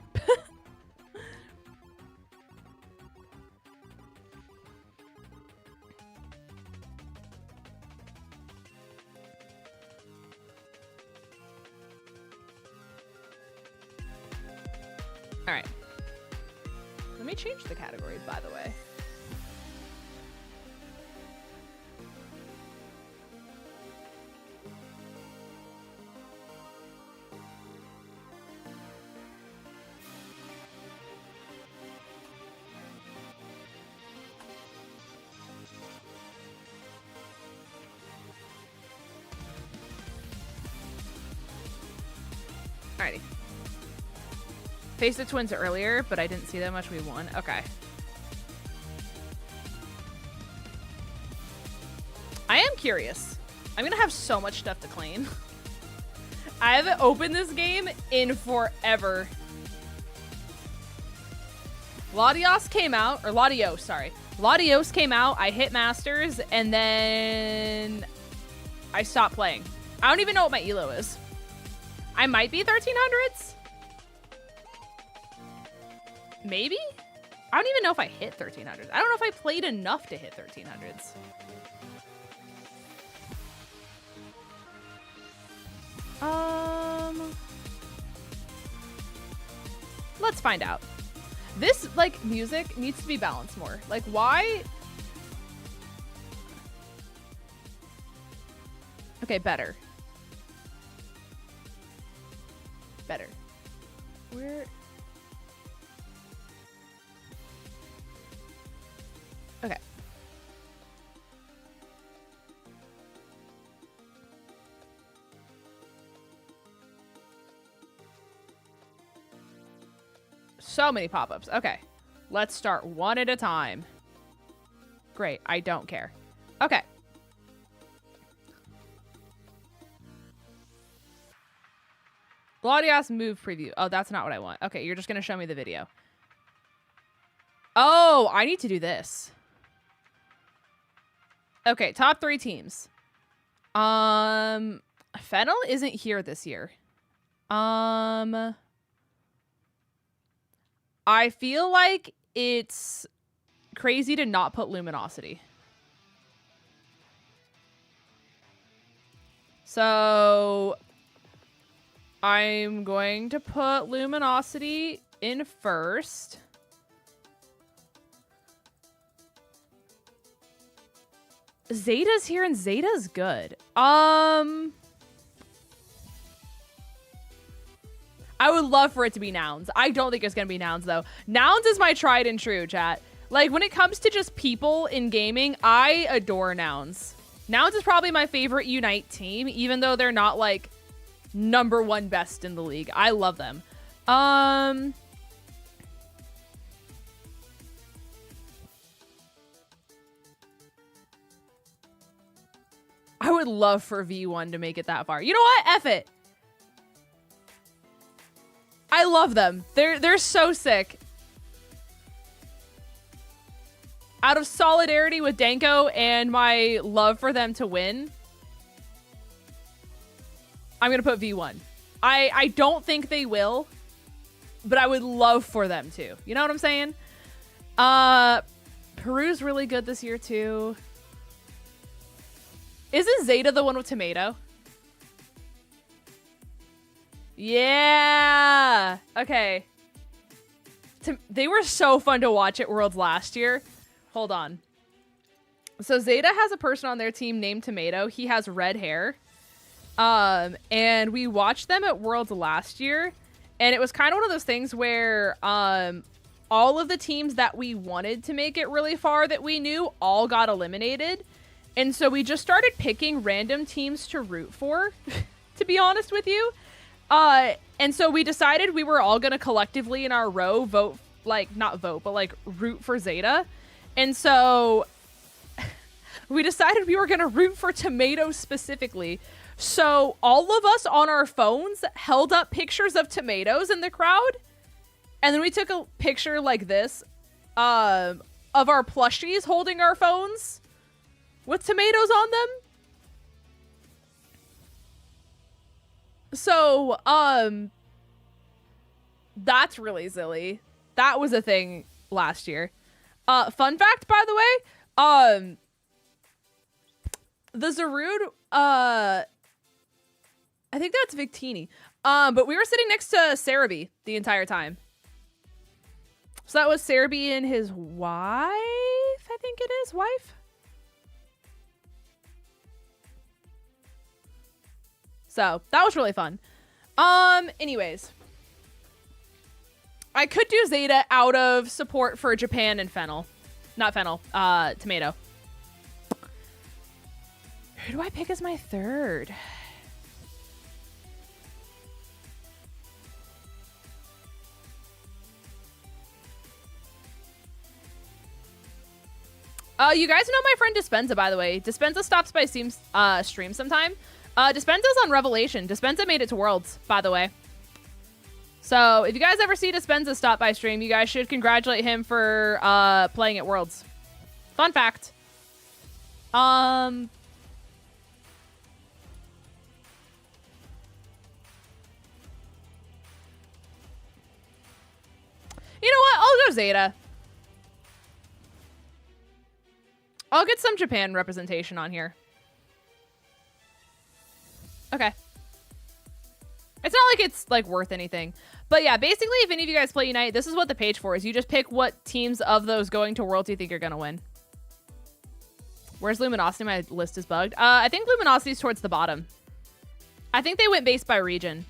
All right. Let me change the categories, by the way. Alrighty. Faced the Twins earlier, but I didn't see that much. We won. Okay. I am curious. I'm gonna have so much stuff to claim. I haven't opened this game in forever. Latios came out, or Latios, sorry. Latios came out, I hit Masters, and then I stopped playing. I don't even know what my ELO is. I might be 1300s. Maybe? I don't even know if I hit 1300s. I don't know if I played enough to hit 1300s. Let's find out. This, like, music needs to be balanced more. Like, why? Okay, better. Better. Where? Okay. So many pop-ups. Okay. Let's start one at a time. Great. I don't care. Okay. Gladius move preview. Oh, that's not what I want. Okay, you're just going to show me the video. Oh, I need to do this. Okay, top 3 teams. Fennel isn't here this year. I feel like it's crazy to not put Luminosity. So I'm going to put Luminosity in first. Zeta's here and Zeta's good. I would love for it to be Nouns. I don't think it's going to be Nouns, though. Nouns is my tried and true, chat. Like, when it comes to just people in gaming, I adore Nouns. Nouns is probably my favorite Unite team, even though they're not, like, #1 best in the league. I love them. I would love for V1 to make it that far. You know what? F it. I love them. They're so sick. Out of solidarity with Danko and my love for them to win, I'm going to put V1. I don't think they will, but I would love for them to. You know what I'm saying? Peru's really good this year, too. Isn't Zeta the one with tomato? Yeah. Okay. They were so fun to watch at Worlds last year. Hold on. So Zeta has a person on their team named Tomato. He has red hair. And we watched them at Worlds last year. And it was kind of one of those things where all of the teams that we wanted to make it really far that we knew all got eliminated. And so we just started picking random teams to root for, to be honest with you. And so we decided we were all going to collectively in our row vote, like, not vote, but like root for Zeta. And so we decided we were going to root for Tomato specifically. So all of us on our phones held up pictures of tomatoes in the crowd. And then we took a picture like this, of our plushies holding our phones with tomatoes on them. So, that's really silly. That was a thing last year. Fun fact, by the way, the Zarude, I think that's Victini. But we were sitting next to 𝚑𝚘𝚘 the entire time. So that was 𝚑𝚘𝚘 and his wife, I think it is, wife? So that was really fun. Anyways, I could do Zeta out of support for Japan and Fennel. Not Fennel, Tomato. Who do I pick as my third? You guys know my friend 𝗼𝗠𝚎, by the way. 𝗼𝗠𝚎 stops by stream sometime. 𝗼𝗠𝚎's on Revelation. 𝗼𝗠𝚎 made it to Worlds, by the way. So if you guys ever see 𝗼𝗠𝚎 stop by stream, you guys should congratulate him for playing at Worlds. Fun fact. You know what? I'll go Zeta. I'll get some Japan representation on here. Okay. It's not like it's like worth anything. But yeah, basically, if any of you guys play Unite, this is what the page for is. You just pick what teams of those going to Worlds you think you're going to win. Where's Luminosity? My list is bugged. I think Luminosity is towards the bottom. I think they went based by region.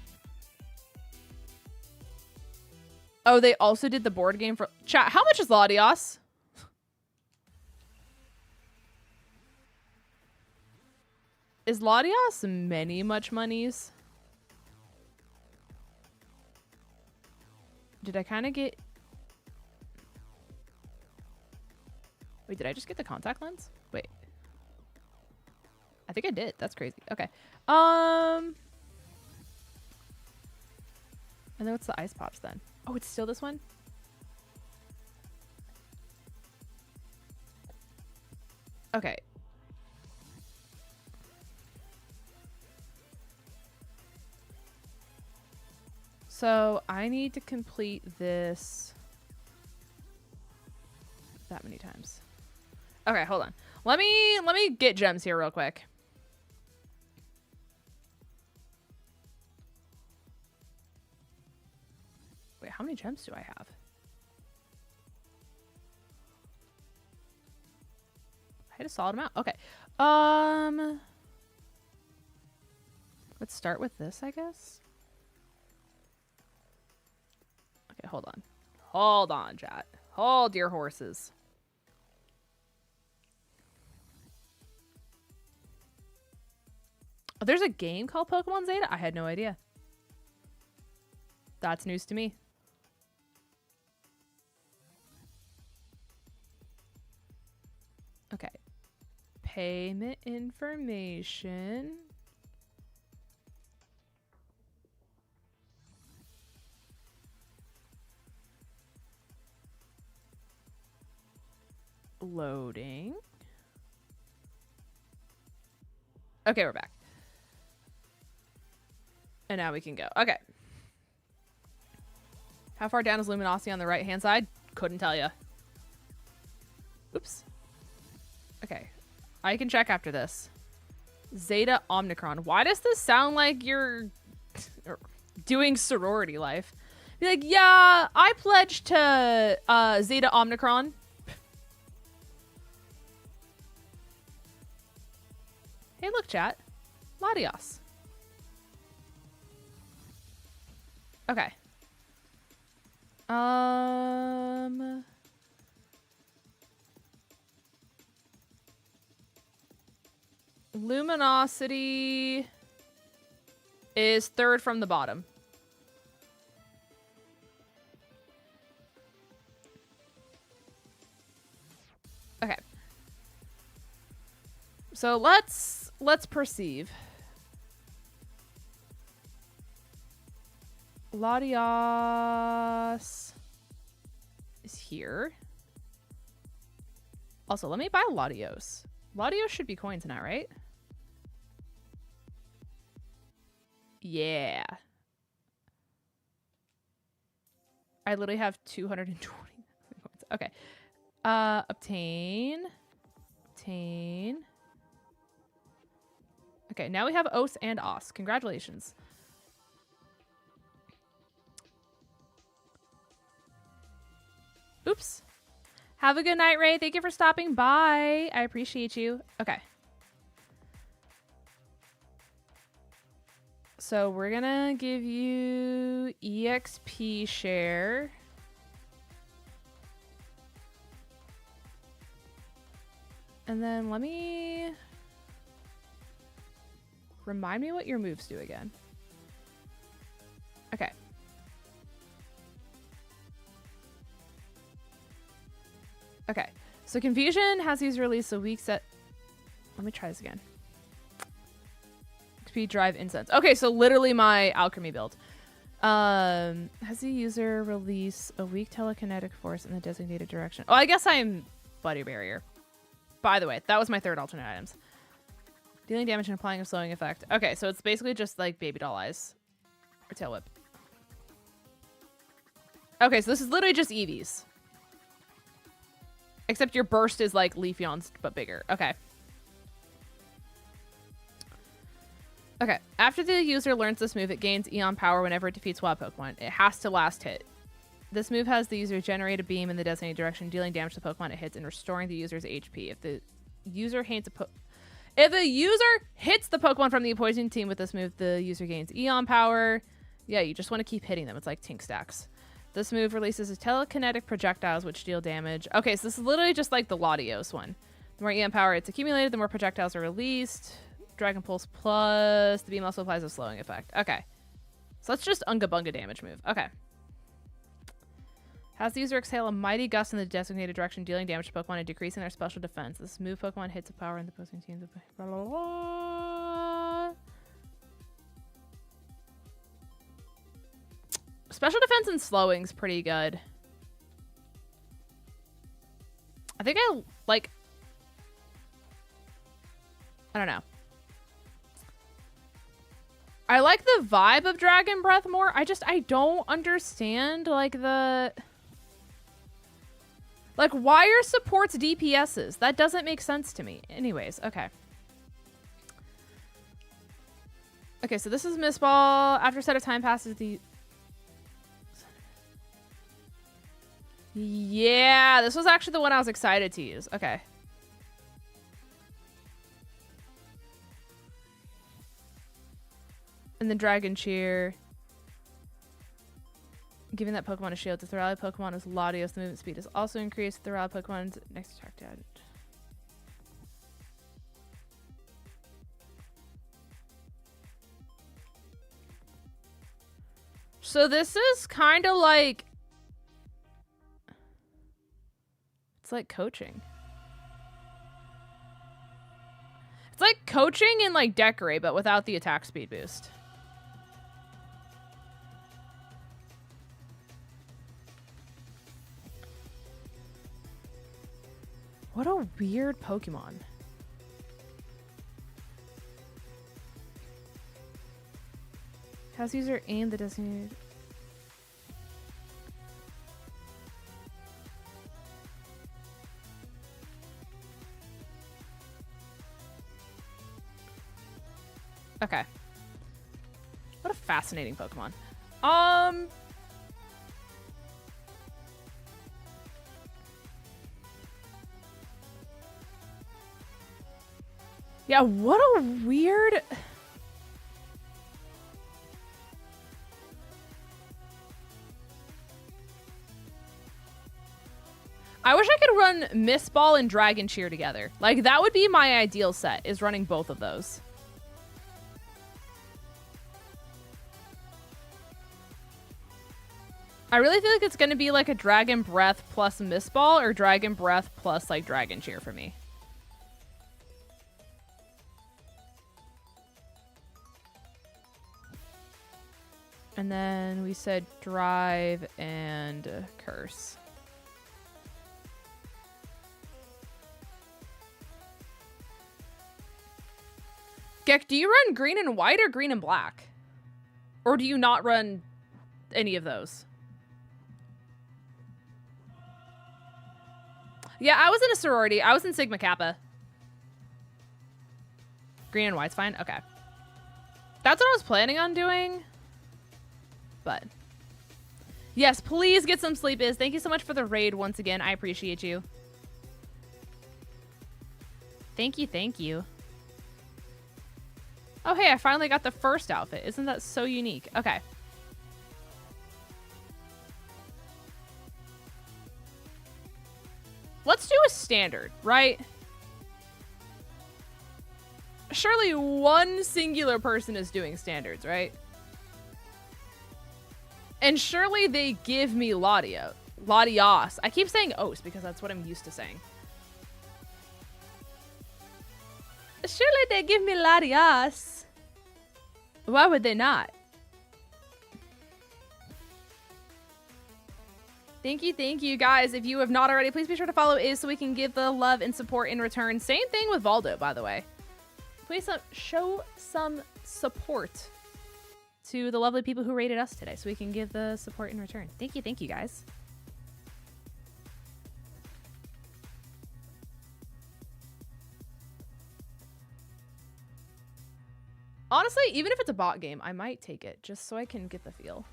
Oh, they also did the board game for... Chat, how much is 𝚑𝚑𝚗𝚗𝚗𝚗? Is 𝚑𝚑𝚗𝚗𝚗 many much monies? Did I kind of get... Wait, did I just get the contact lens? Wait. I think I did. That's crazy. Okay. And then what's the ice pops then? Oh, it's still this one? Okay. So I need to complete this that many times. Okay, hold on. Let me get gems here real quick. Wait, how many gems do I have? I hit a solid amount. Okay. Let's start with this, I guess. Okay, hold on. Hold on, chat. Hold your horses. Oh, there's a game called Pokemon Zeta? I had no idea. That's news to me. Okay. Payment information. Loading. Okay, we're back. And now we can go. Okay. How far down is Luminosity on the right-hand side? Couldn't tell you. Oops. Okay. I can check after this. Zeta Omicron. Why does this sound like you're doing sorority life? Be like, yeah, I pledged to Zeta Omicron. Hey, look, chat. 𝚑𝚑𝚗𝚗𝚗𝚗. Okay. Luminosity is third from the bottom. Okay. So let's perceive. 𝚑𝚑𝚗𝚗𝚗𝚗𝚗 is here. Also, let me buy 𝚑𝚑𝚗𝚗𝚗𝚗𝚗. 𝚑𝚑𝚗𝚗 should be coins now, right? Yeah. I literally have 220 coins. Okay. Obtain. Obtain. Okay, now we have Os and Os. Congratulations. Oops. Have a good night, Ray. Thank you for stopping by. I appreciate you. Okay. So we're gonna give you EXP share. And then let me... Remind me what your moves do again. Okay. Okay. So Confusion has these release a week set. Let me try this again. XP Drive Incense. Okay, so literally my alchemy build. Has the user release a weak telekinetic force in the designated direction? Oh, I guess I'm Buddy Barrier. By the way, that was my third alternate items. Dealing damage and applying a slowing effect. Okay, so it's basically just like baby doll eyes. Or tail whip. Okay, so this is literally just Eevees. Except your burst is like Leafeon's, but bigger. Okay. Okay. After the user learns this move, it gains Eon power whenever it defeats wild Pokemon. It has to last hit. This move has the user generate a beam in the designated direction, dealing damage to the Pokemon it hits and restoring the user's HP. If the user hits the Pokemon from the opposing team with this move, the user gains Eon power. Yeah, you just want to keep hitting them. It's like Tink Stacks. This move releases telekinetic projectiles which deal damage. Okay, so this is literally just like the Latios one. The more Eon power it's accumulated, the more projectiles are released. Dragon Pulse plus the beam also applies a slowing effect. Okay. So that's just Unga Bunga damage move. Okay. Has the user exhale a mighty gust in the designated direction, dealing damage to Pokemon and decreasing their special defense. This move Pokemon hits a power in the opposing team's blah, blah, blah. Special defense and slowing's pretty good. I think I don't know. I like the vibe of Dragon Breath more. I don't understand like why are supports DPSs? That doesn't make sense to me. Anyways, okay. Okay, so this is Miss Ball. After a set of time passes, yeah, this was actually the one I was excited to use. Okay. And then Dragon Cheer. Giving that Pokemon a shield. If the rally Pokemon is Latios, the movement speed is also increased. The rally Pokemon's next attack damage. So this is kind of like... It's like coaching. It's like coaching in like Decorate, but without the attack speed boost. What a weird Pokemon. Has user aim the designated... Okay. What a fascinating Pokemon. Yeah, what a weird... I wish I could run Miss Ball and Dragon Cheer together. Like, that would be my ideal set, is running both of those. I really feel like it's going to be like a Dragon Breath plus Miss Ball or Dragon Breath plus like Dragon Cheer for me. And then we said Drive and Curse. Gek, do you run green and white or green and black? Or do you not run any of those? Yeah, I was in a sorority. I was in Sigma Kappa. Green and white's fine? Okay. That's what I was planning on doing. But yes, please get some sleep, Iz. Thank you so much for the raid once again. I appreciate you. Thank you, thank you. Oh, hey, I finally got the first outfit. Isn't that so unique? Okay. Let's do a standard, right? Surely one singular person is doing standards, right? And surely they give me Latios. I keep saying Os because that's what I'm used to saying. Surely they give me Latios. Why would they not? Thank you, guys. If you have not already, please be sure to follow Iz so we can give the love and support in return. Same thing with Valdo, by the way. Please show some support to the lovely people who rated us today so we can give the support in return. Thank you guys. Honestly, even if it's a bot game, I might take it just so I can get the feel.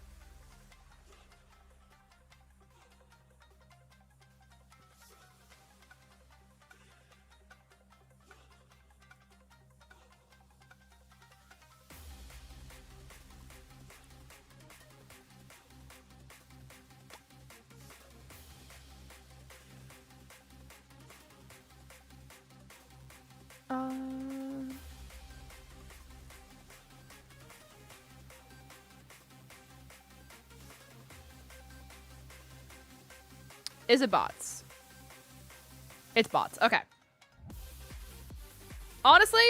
Is it bots? It's bots. Okay. Honestly,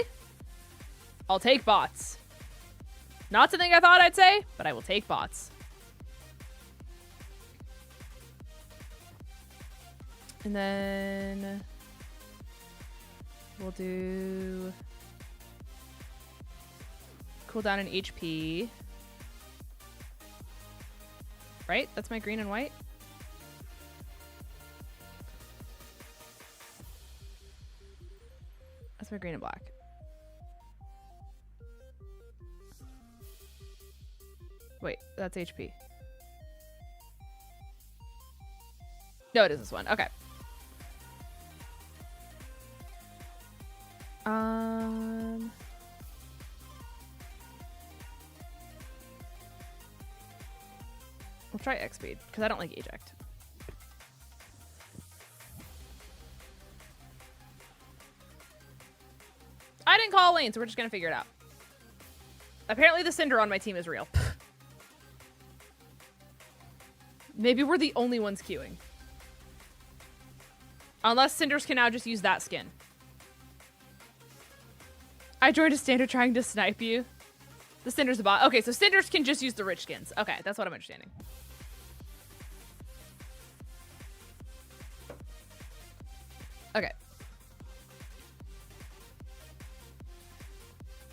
I'll take bots. Not something I thought I'd say, but I will take bots. And then we'll do cooldown and HP. Right? That's my green and white. That's my green and black. Wait, that's HP. No, it is this one. Okay. We'll try X speed because I don't like eject. I didn't call a lane, so we're just gonna figure it out. Apparently the Cinder on my team is real. Maybe we're the only ones queuing. Unless Cinders can now just use that skin. I joined a standard trying to snipe you. The Cinder's a bot. Okay, so Cinders can just use the rich skins. Okay, that's what I'm understanding. Okay.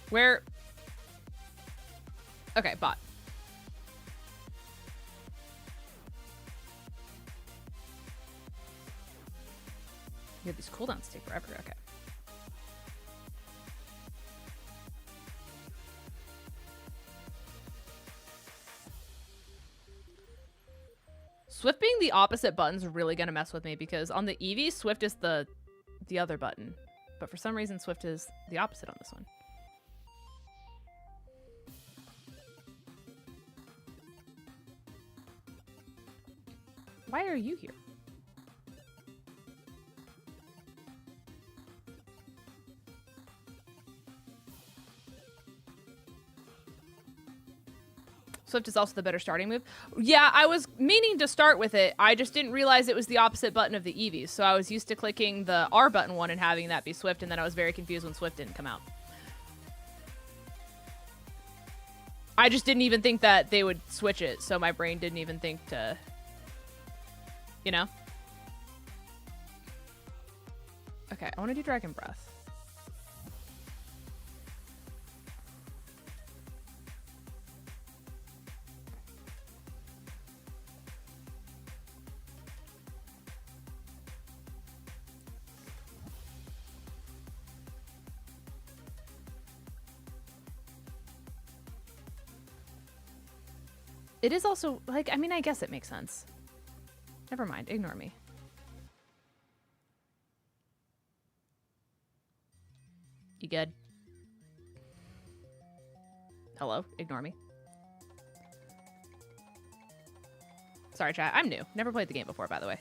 Where? Okay, bot. Yeah, these cooldowns take forever. Okay. Swift being the opposite button's really gonna mess with me because on the Eevee, Swift is the other button. But for some reason, Swift is the opposite on this one. Why are you here? Swift is also the better starting move. Yeah, I was meaning to start with it. I just didn't realize it was the opposite button of the Eevees. So I was used to clicking the R button one and having that be Swift, and then I was very confused when Swift didn't come out. I just didn't even think that they would switch it, so my brain didn't even think to, you know? Okay, I want to do Dragon Breath. It is also, like, I mean, I guess it makes sense. Never mind, ignore me. You good? Hello, ignore me. Sorry, chat, I'm new. Never played the game before, by the way.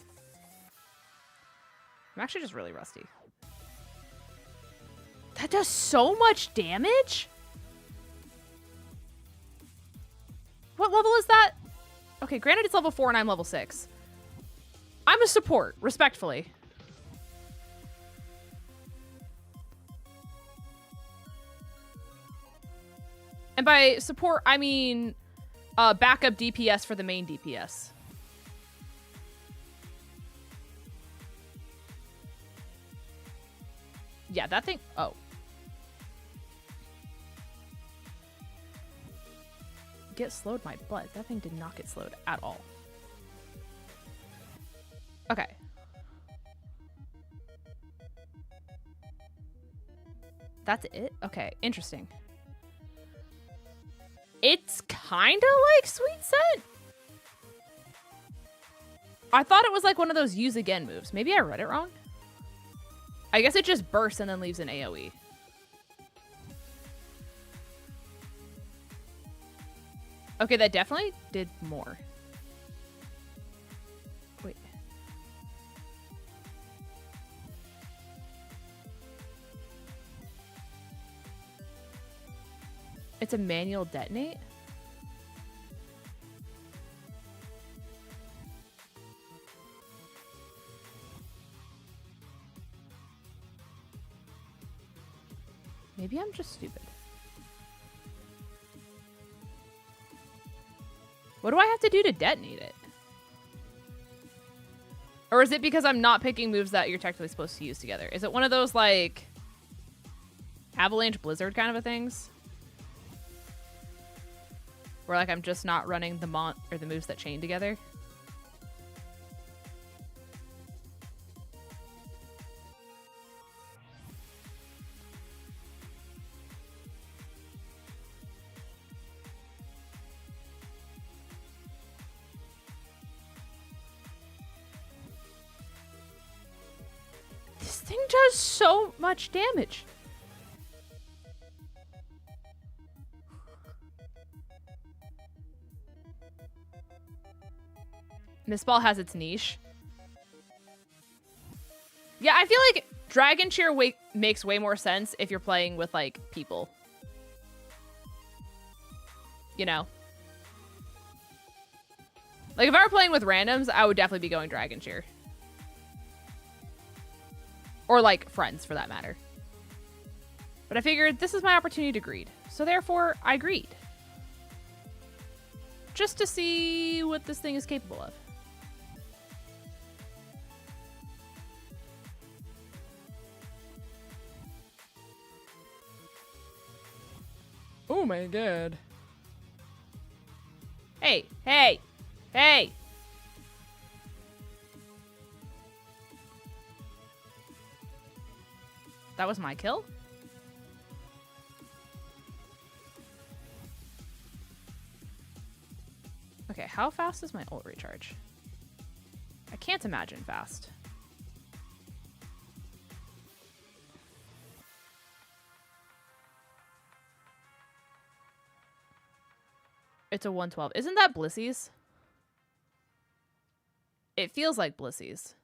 I'm actually just really rusty. That does so much damage? What level is that? Okay, granted it's level 4 and I'm level 6. I'm a support, respectfully. And by support, I mean backup DPS for the main DPS. Yeah, that thing... Oh. get slowed my butt. That thing did not get slowed at all. Okay. That's it? Okay, interesting. It's kind of like Sweet Scent. I thought it was like one of those use again moves. Maybe I read it wrong. I guess it just bursts and then leaves an AoE. Okay, that definitely did more. Wait. It's a manual detonate? Maybe I'm just stupid. What do I have to do to detonate it? Or is it because I'm not picking moves that you're technically supposed to use together? Is it one of those, like, Avalanche Blizzard kind of a things? Where, like, I'm just not running the moves that chain together? This thing does so much damage. Miss Ball has its niche. Yeah, I feel like Dragon Cheer makes way more sense if you're playing with, like, people. You know? Like, if I were playing with randoms, I would definitely be going Dragon Cheer. Or, like, friends, for that matter. But I figured this is my opportunity to greed. So, therefore, I greed. Just to see what this thing is capable of. Oh my god. Hey, hey, hey! That was my kill? Okay, how fast is my ult recharge? I can't imagine fast. It's a 112. Isn't that Blissey's? It feels like Blissey's.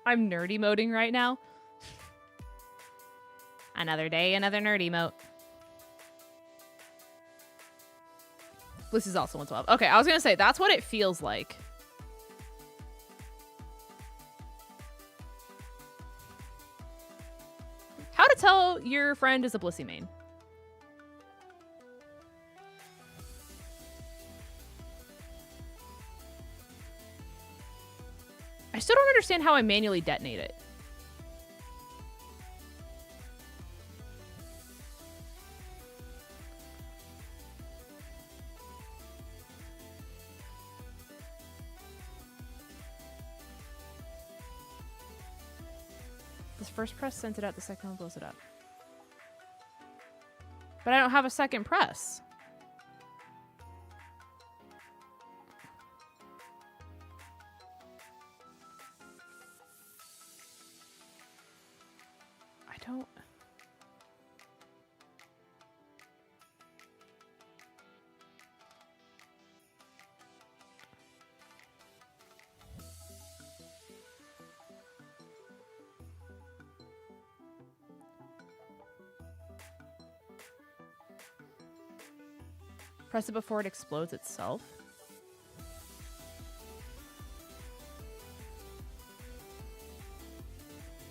I'm nerdy moding right now. Another day, another nerdy emote. Blissey's also 112. Okay, I was gonna say, that's what it feels like. How to tell your friend is a Blissey main. I still don't understand how I manually detonate it. This first press sends it out, the second one blows it up. But I don't have a second press. I don't... Press it before it explodes itself.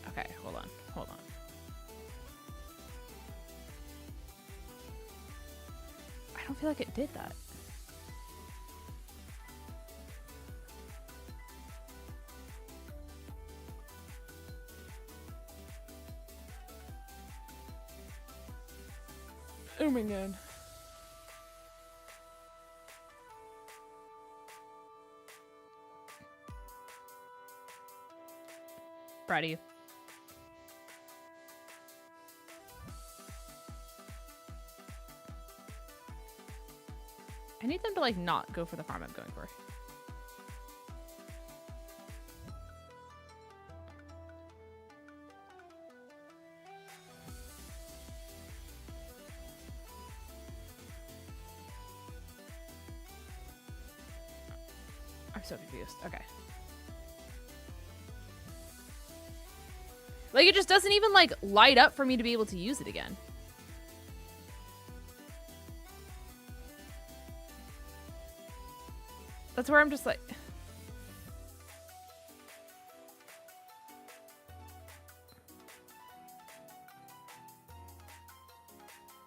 Okay, hold on, hold on. I don't feel like it did that. zooming in. Proud of you. I need them to like not go for the farm I'm going for. I'm so confused. Okay. Like, it just doesn't even, like, light up for me to be able to use it again. That's where I'm just like...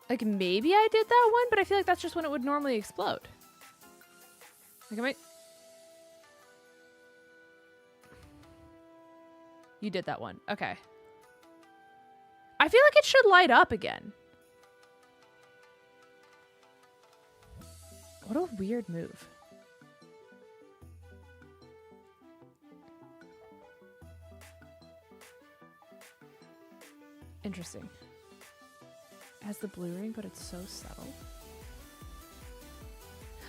Like, maybe I did that one, but I feel like that's just when it would normally explode. Like, I might... You did that one. Okay. I feel like it should light up again. What a weird move. Interesting. It has the blue ring, but it's so subtle.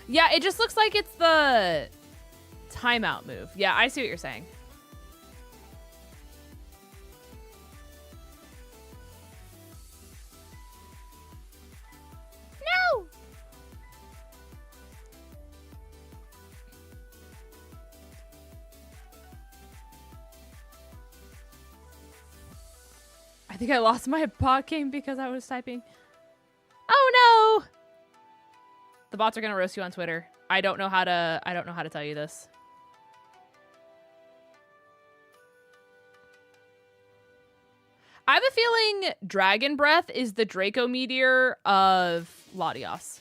Yeah, it just looks like it's the timeout move. Yeah, I see what you're saying. No! I think I lost my bot game because I was typing. Oh no! The bots are gonna roast you on Twitter. I don't know how to tell you this. I have a feeling Dragon Breath is the Draco Meteor of Latios.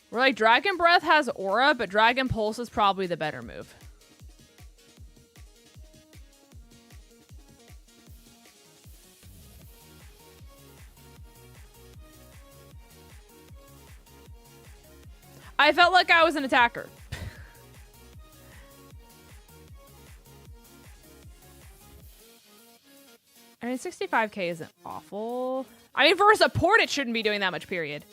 Where like Dragon Breath has aura, but Dragon Pulse is probably the better move. I felt like I was an attacker. I mean, 65k isn't awful. I mean, for a support, it shouldn't be doing that much, period.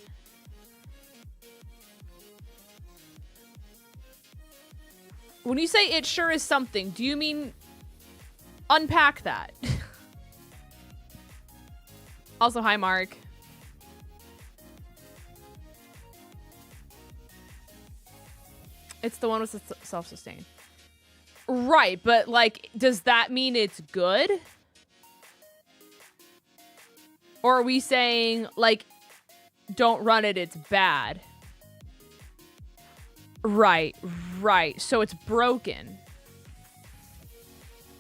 When you say it sure is something, do you mean unpack that? Also, hi, Mark. It's the one with self-sustain. Right, but like, does that mean it's good? Or are we saying, like, don't run it, it's bad? Right, right. So it's broken.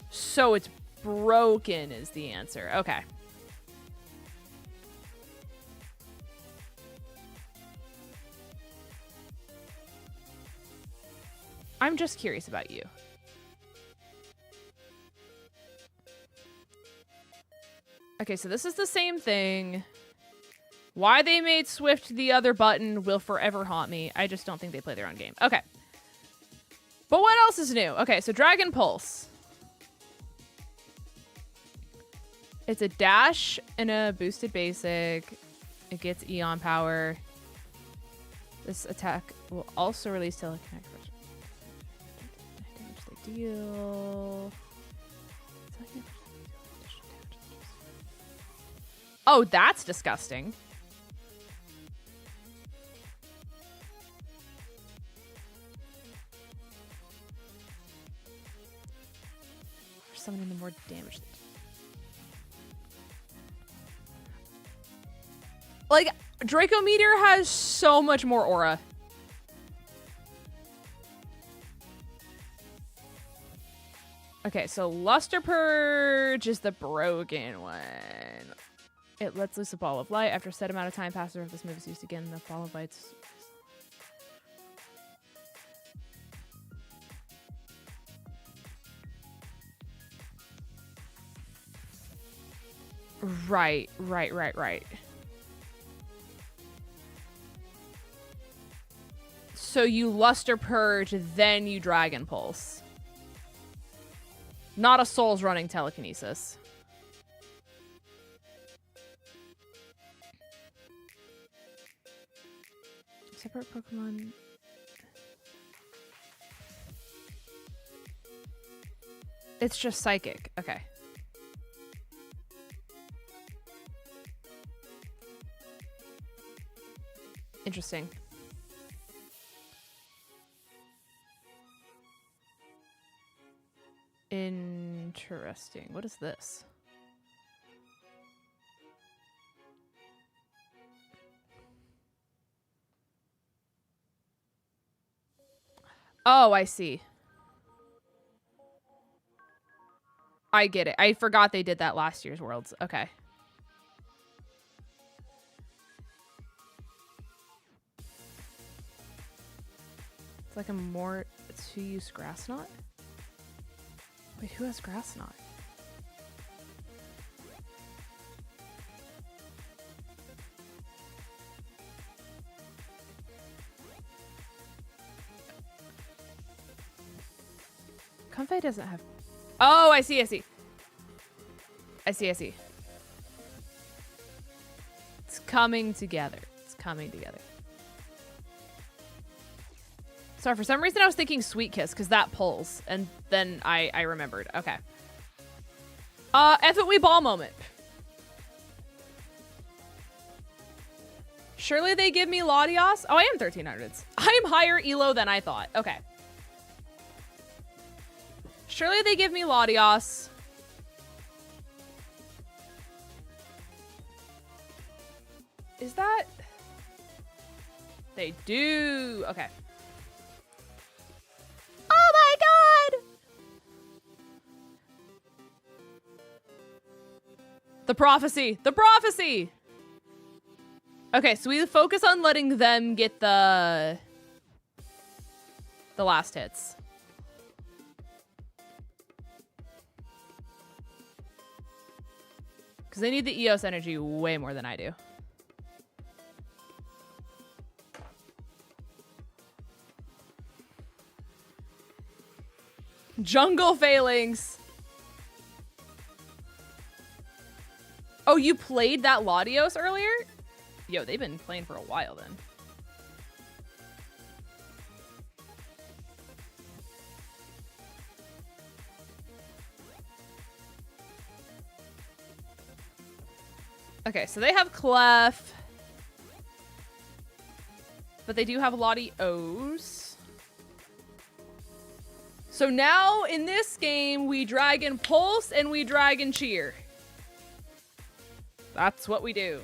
So it's broken is the answer. Okay. I'm just curious about you. Okay, so this is the same thing. Why they made Swift the other button will forever haunt me. I just don't think they play their own game. Okay. But what else is new? Okay, so Dragon Pulse. It's a dash and a boosted basic. It gets Eon power. This attack will also release telekinetic force. Damage they deal. Oh, that's disgusting. For summoning the more damage. Like, Draco Meteor has so much more aura. Okay, so Luster Purge is the broken one. It lets loose a ball of light. After a set amount of time passes, if this move is used again, the ball of light's... Right. So you Luster Purge, then you Dragon Pulse. Not a Souls running telekinesis. Separate Pokemon. It's just Psychic. Okay. Interesting. Interesting. What is this? Oh, I see. I get it. I forgot they did that last year's Worlds. Okay. It's like a more two-use Grass Knot? Wait, who has Grass Knot? Comfey doesn't have... Oh, I see, I see. I see, I see. It's coming together. It's coming together. Sorry, for some reason I was thinking Sweet Kiss because that pulls, and then I remembered. Okay. Effort we ball moment. Surely they give me Latios? Oh, I am 1300s. I am higher elo than I thought. Okay. Surely they give me Latios. Is that... They do. Okay. Oh my god! The prophecy! The prophecy! Okay, so we focus on letting them get the last hits. Because they need the EOS energy way more than I do. Jungle Failings. Oh, you played that Latios earlier? Yo, they've been playing for a while then. Okay, so they have Clef. But they do have Latios. So now in this game, we Dragon Pulse and we Dragon Cheer. That's what we do.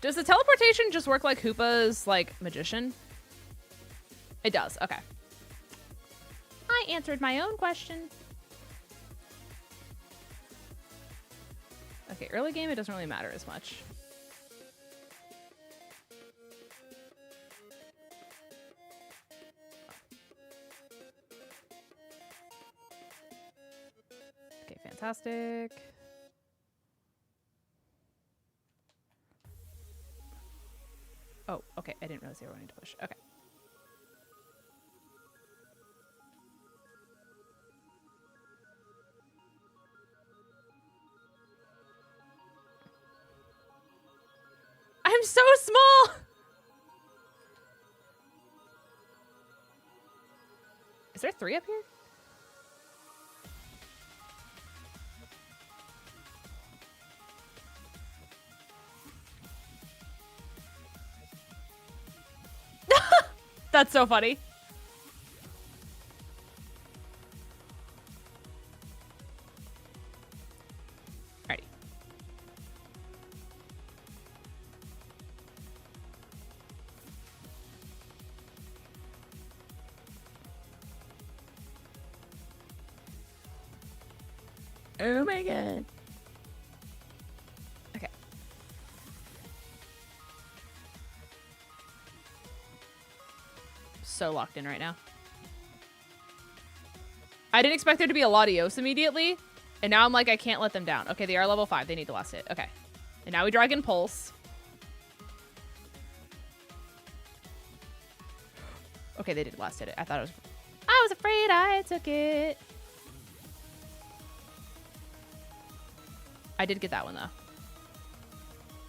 Does the teleportation just work like Hoopa's like magician? It does. Okay. I answered my own question. Okay, early game, it doesn't really matter as much. Okay, fantastic. Oh, okay. I didn't realize they were wanting to push. Okay. I'm so small! Is there 3 up here? That's so funny. Alrighty. Oh my god. Okay. So locked in right now. I didn't expect there to be a Latios immediately, And now I'm like, I can't let them down. Okay, they are level 5. They need the last hit. Okay. And now we Dragon Pulse. Okay, they did last hit it. I thought it was... I was afraid I took it. I did get that one, though.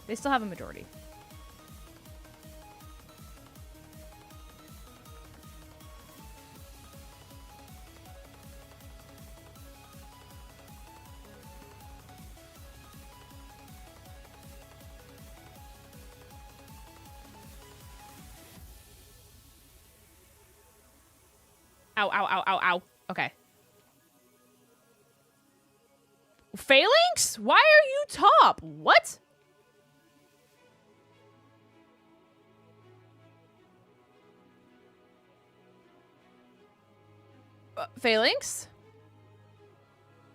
They still have a majority. Ow, ow, ow, ow, ow. Okay. Phalanx? Why are you top? What? Phalanx?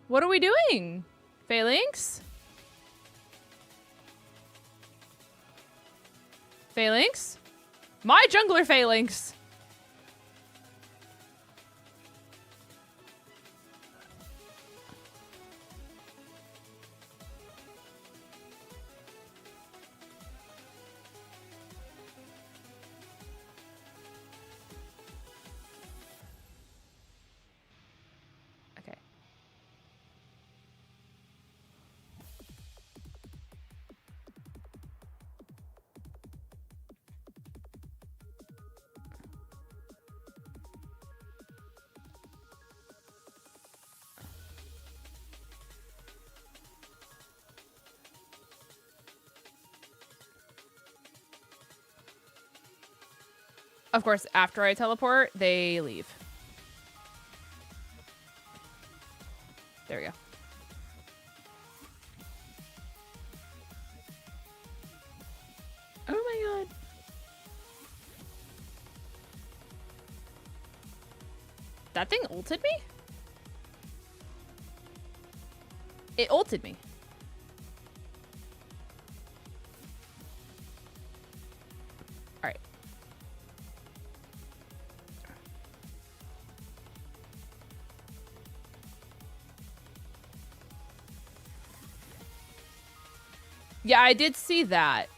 What are we doing? Phalanx? Phalanx? My jungler Phalanx. Of course, after I teleport, they leave. There we go. Oh my god. That thing ulted me? It ulted me. Alright. Yeah, I did see that.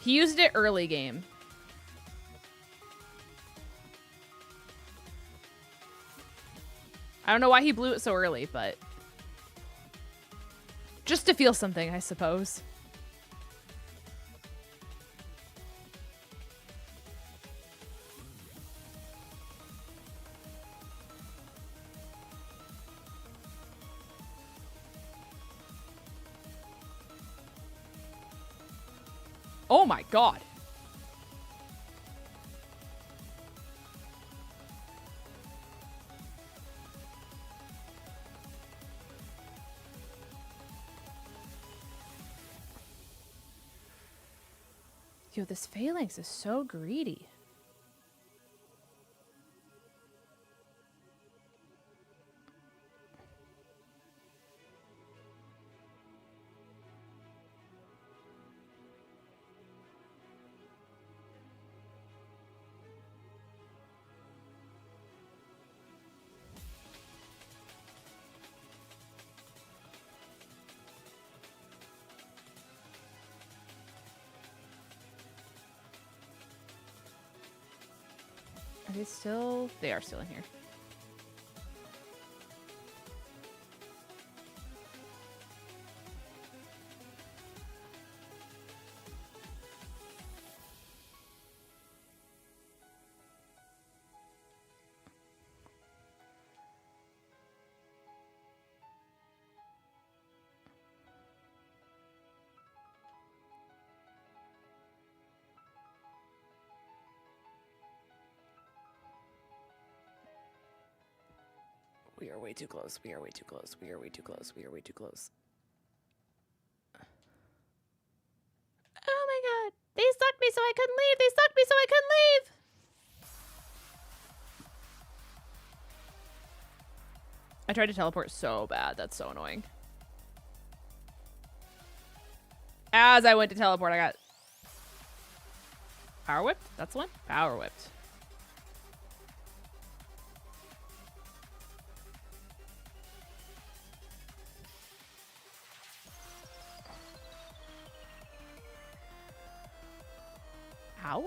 He used it early game. I don't know why he blew it so early, but... just to feel something, I suppose. Oh my god. Yo, this Phalanx is so greedy. Are they still? They are still in here. We are way too close. We are way too close. We are way too close. We are way too close. Oh my god. They stuck me so I couldn't leave. They stuck me so I couldn't leave. I tried to teleport so bad. That's so annoying. As I went to teleport, I got power whipped. That's the one. Power whipped. How?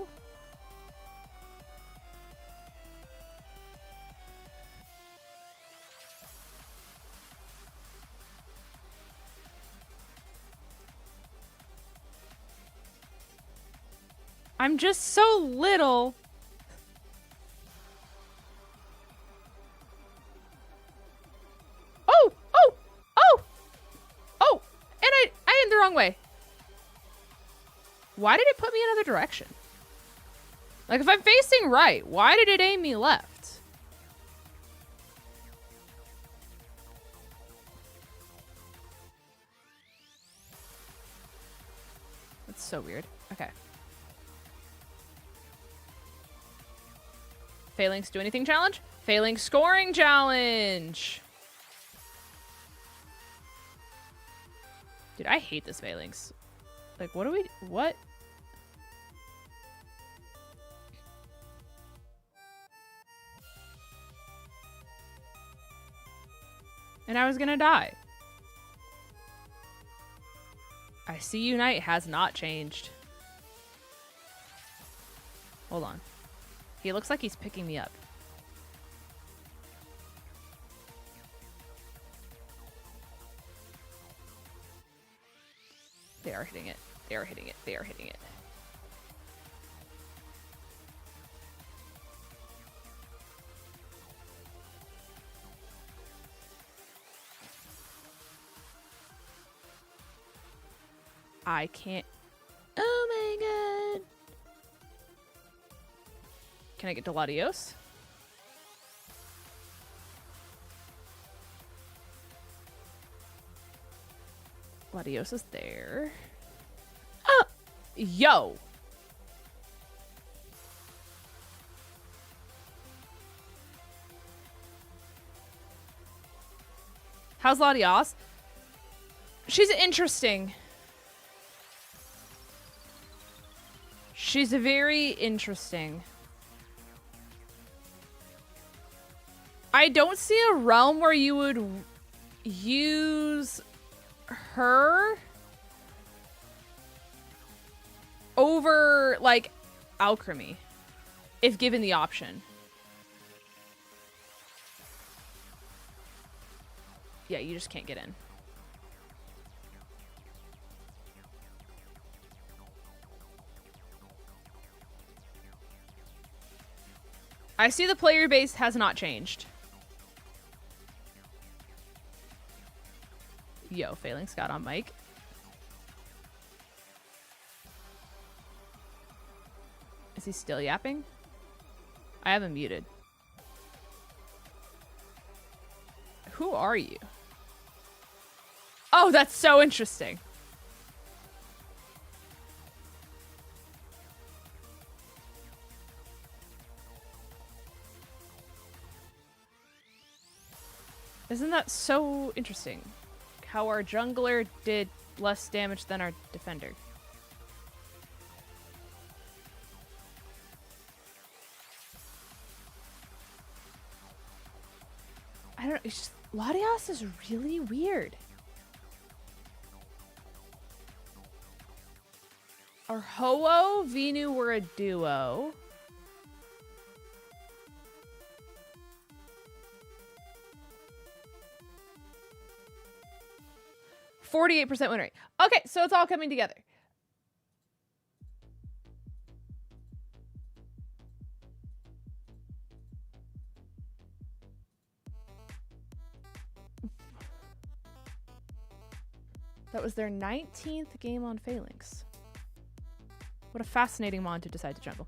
I'm just so little. Oh, oh, oh, oh, and I aimed the wrong way. Why did it put me another direction? Like, if I'm facing right, why did it aim me left? That's so weird. Okay. 𝚑𝚘𝚗𝚗𝚘 do anything challenge? 𝚑𝚘𝚗𝚗 scoring challenge. Dude, I hate this 𝚑𝚘𝚗𝚗. Like, what do we... What? And I was gonna die. I see Unite has not changed. Hold on. He looks like he's picking me up. They are hitting it. They are hitting it. They are hitting it. I can't. Oh my god. Can I get to 𝗑𝗨𝚘𝚗𝚗? 𝗑𝗨𝚘𝚗𝚗 is there. Ah! Yo! How's 𝗑𝗨𝚘𝚗𝚗? She's interesting. She's very interesting. I don't see a realm where you would use her over, like, alchemy, if given the option. Yeah, you just can't get in. I see the player base has not changed. Yo, 𝚑𝚘𝚗𝚗𝚗 got on mic. Is he still yapping? I have him muted. Who are you? Oh, that's so interesting. Isn't that so interesting? How our jungler did less damage than our defender. I don't know, it's just, 𝗑𝗨𝚘𝚗𝚗 is really weird. Our Ho-Oh, Venu were a duo. %48% win rate. Okay, so it's all coming together. That was their 19th game on 𝚑𝚘𝚗𝚗𝚗. What a fascinating mon to decide to jungle.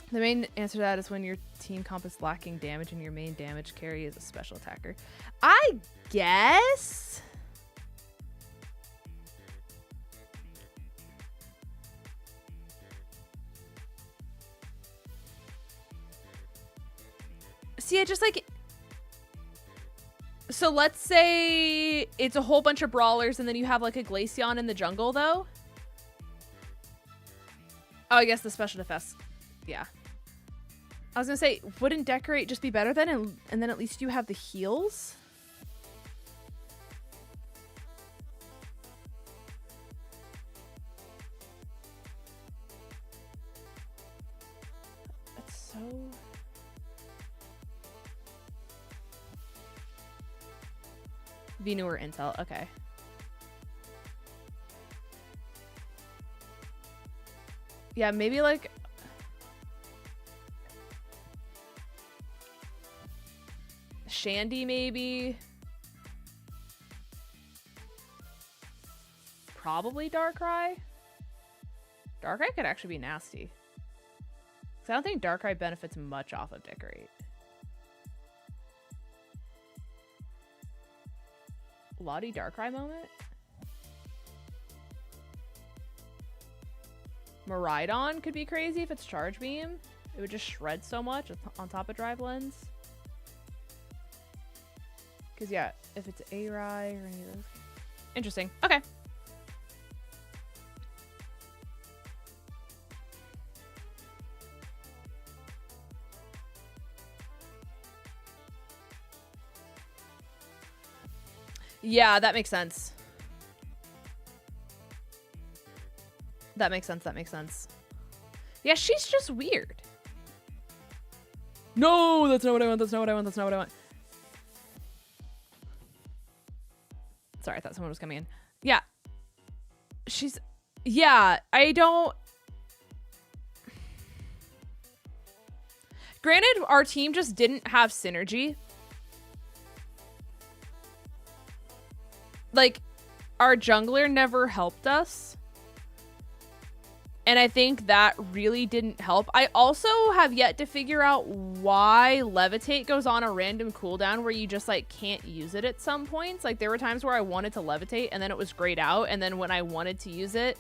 The main answer to that is when your team comp is lacking damage and your main damage carry is a special attacker. I guess. See, I just like... So let's say it's a whole bunch of brawlers and then you have like a 𝗓𝚑𝚗 in the jungle though. Oh, I guess the special defense. Yeah. I was gonna say, wouldn't decorate just be better then? And then at least you have the heals? so... Venu or Intel, okay. Yeah, maybe like... Shandy, maybe? Probably Darkrai? Darkrai could actually be nasty. Because I don't think Darkrai benefits much off of Decorate. Lottie Darkrai moment? Miraidon could be crazy if it's Charge Beam. It would just shred so much on top of Drive Lens. Because, yeah, if it's A-Rai or any of those. Interesting. Okay. Yeah, that makes sense. That makes sense. That makes sense. Yeah, she's just weird. No, that's not what I want. That's not what I want. That's not what I want. Sorry, I thought someone was coming in. Yeah. She's... Yeah, I don't... Granted, our team just didn't have synergy. Like, our jungler never helped us. And I think that really didn't help. I also have yet to figure out why Levitate goes on a random cooldown where you just, like, can't use it at some points. Like, there were times where I wanted to Levitate and then it was grayed out. And then when I wanted to use it,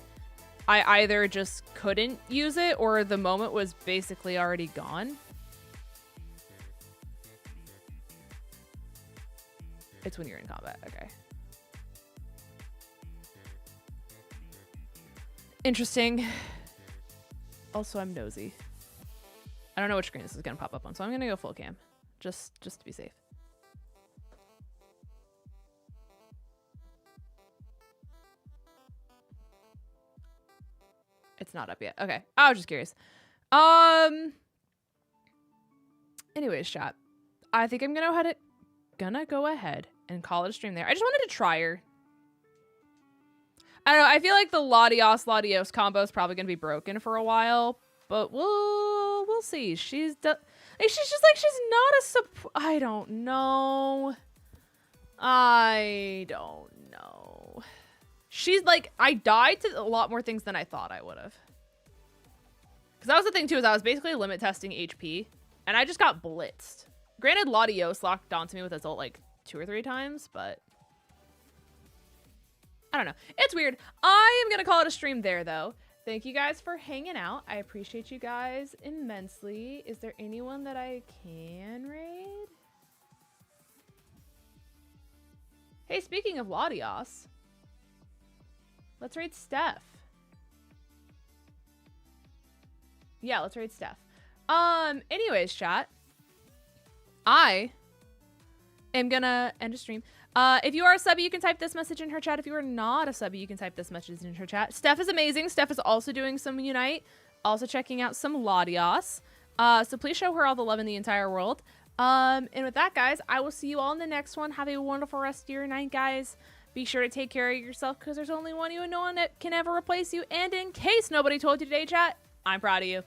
I either just couldn't use it or the moment was basically already gone. It's when you're in combat. Okay. Interesting. Also, I'm nosy. I don't know which screen this is gonna pop up on, so I'm gonna go full cam, just to be safe. It's not up yet. Okay, I was just curious. Anyways, chat. I think I'm gonna go ahead and call it a stream there. I just wanted to try her. I don't know. I feel like the Latios combo is probably gonna be broken for a while, but we'll see. She's just like she's not a I don't know. I don't know. She's like I died to a lot more things than I thought I would have. Because that was the thing too, is I was basically limit testing HP, and I just got blitzed. Granted, Latios locked onto me with his ult like 2 or 3 times, but. I don't know. It's weird. I am going to call it a stream there, though. Thank you guys for hanging out. I appreciate you guys immensely. Is there anyone that I can raid? Hey, speaking of Latios, let's raid Steph. Yeah, let's raid Steph. Anyways, chat. I am going to end a stream. If you are a subby, you can type this message in her chat. If you are not a subby, you can type this message in her chat. Steph is amazing. Steph is also doing some Unite, also checking out some Latios. So please show her all the love in the entire world. And with that, guys, I will see you all in the next one. Have a wonderful rest of your night, guys. Be sure to take care of yourself because there's only one you and no one that can ever replace you. And in case nobody told you today, chat, I'm proud of you.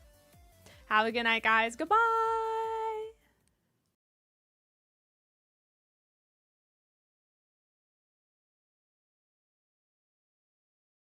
Have a good night, guys. Goodbye.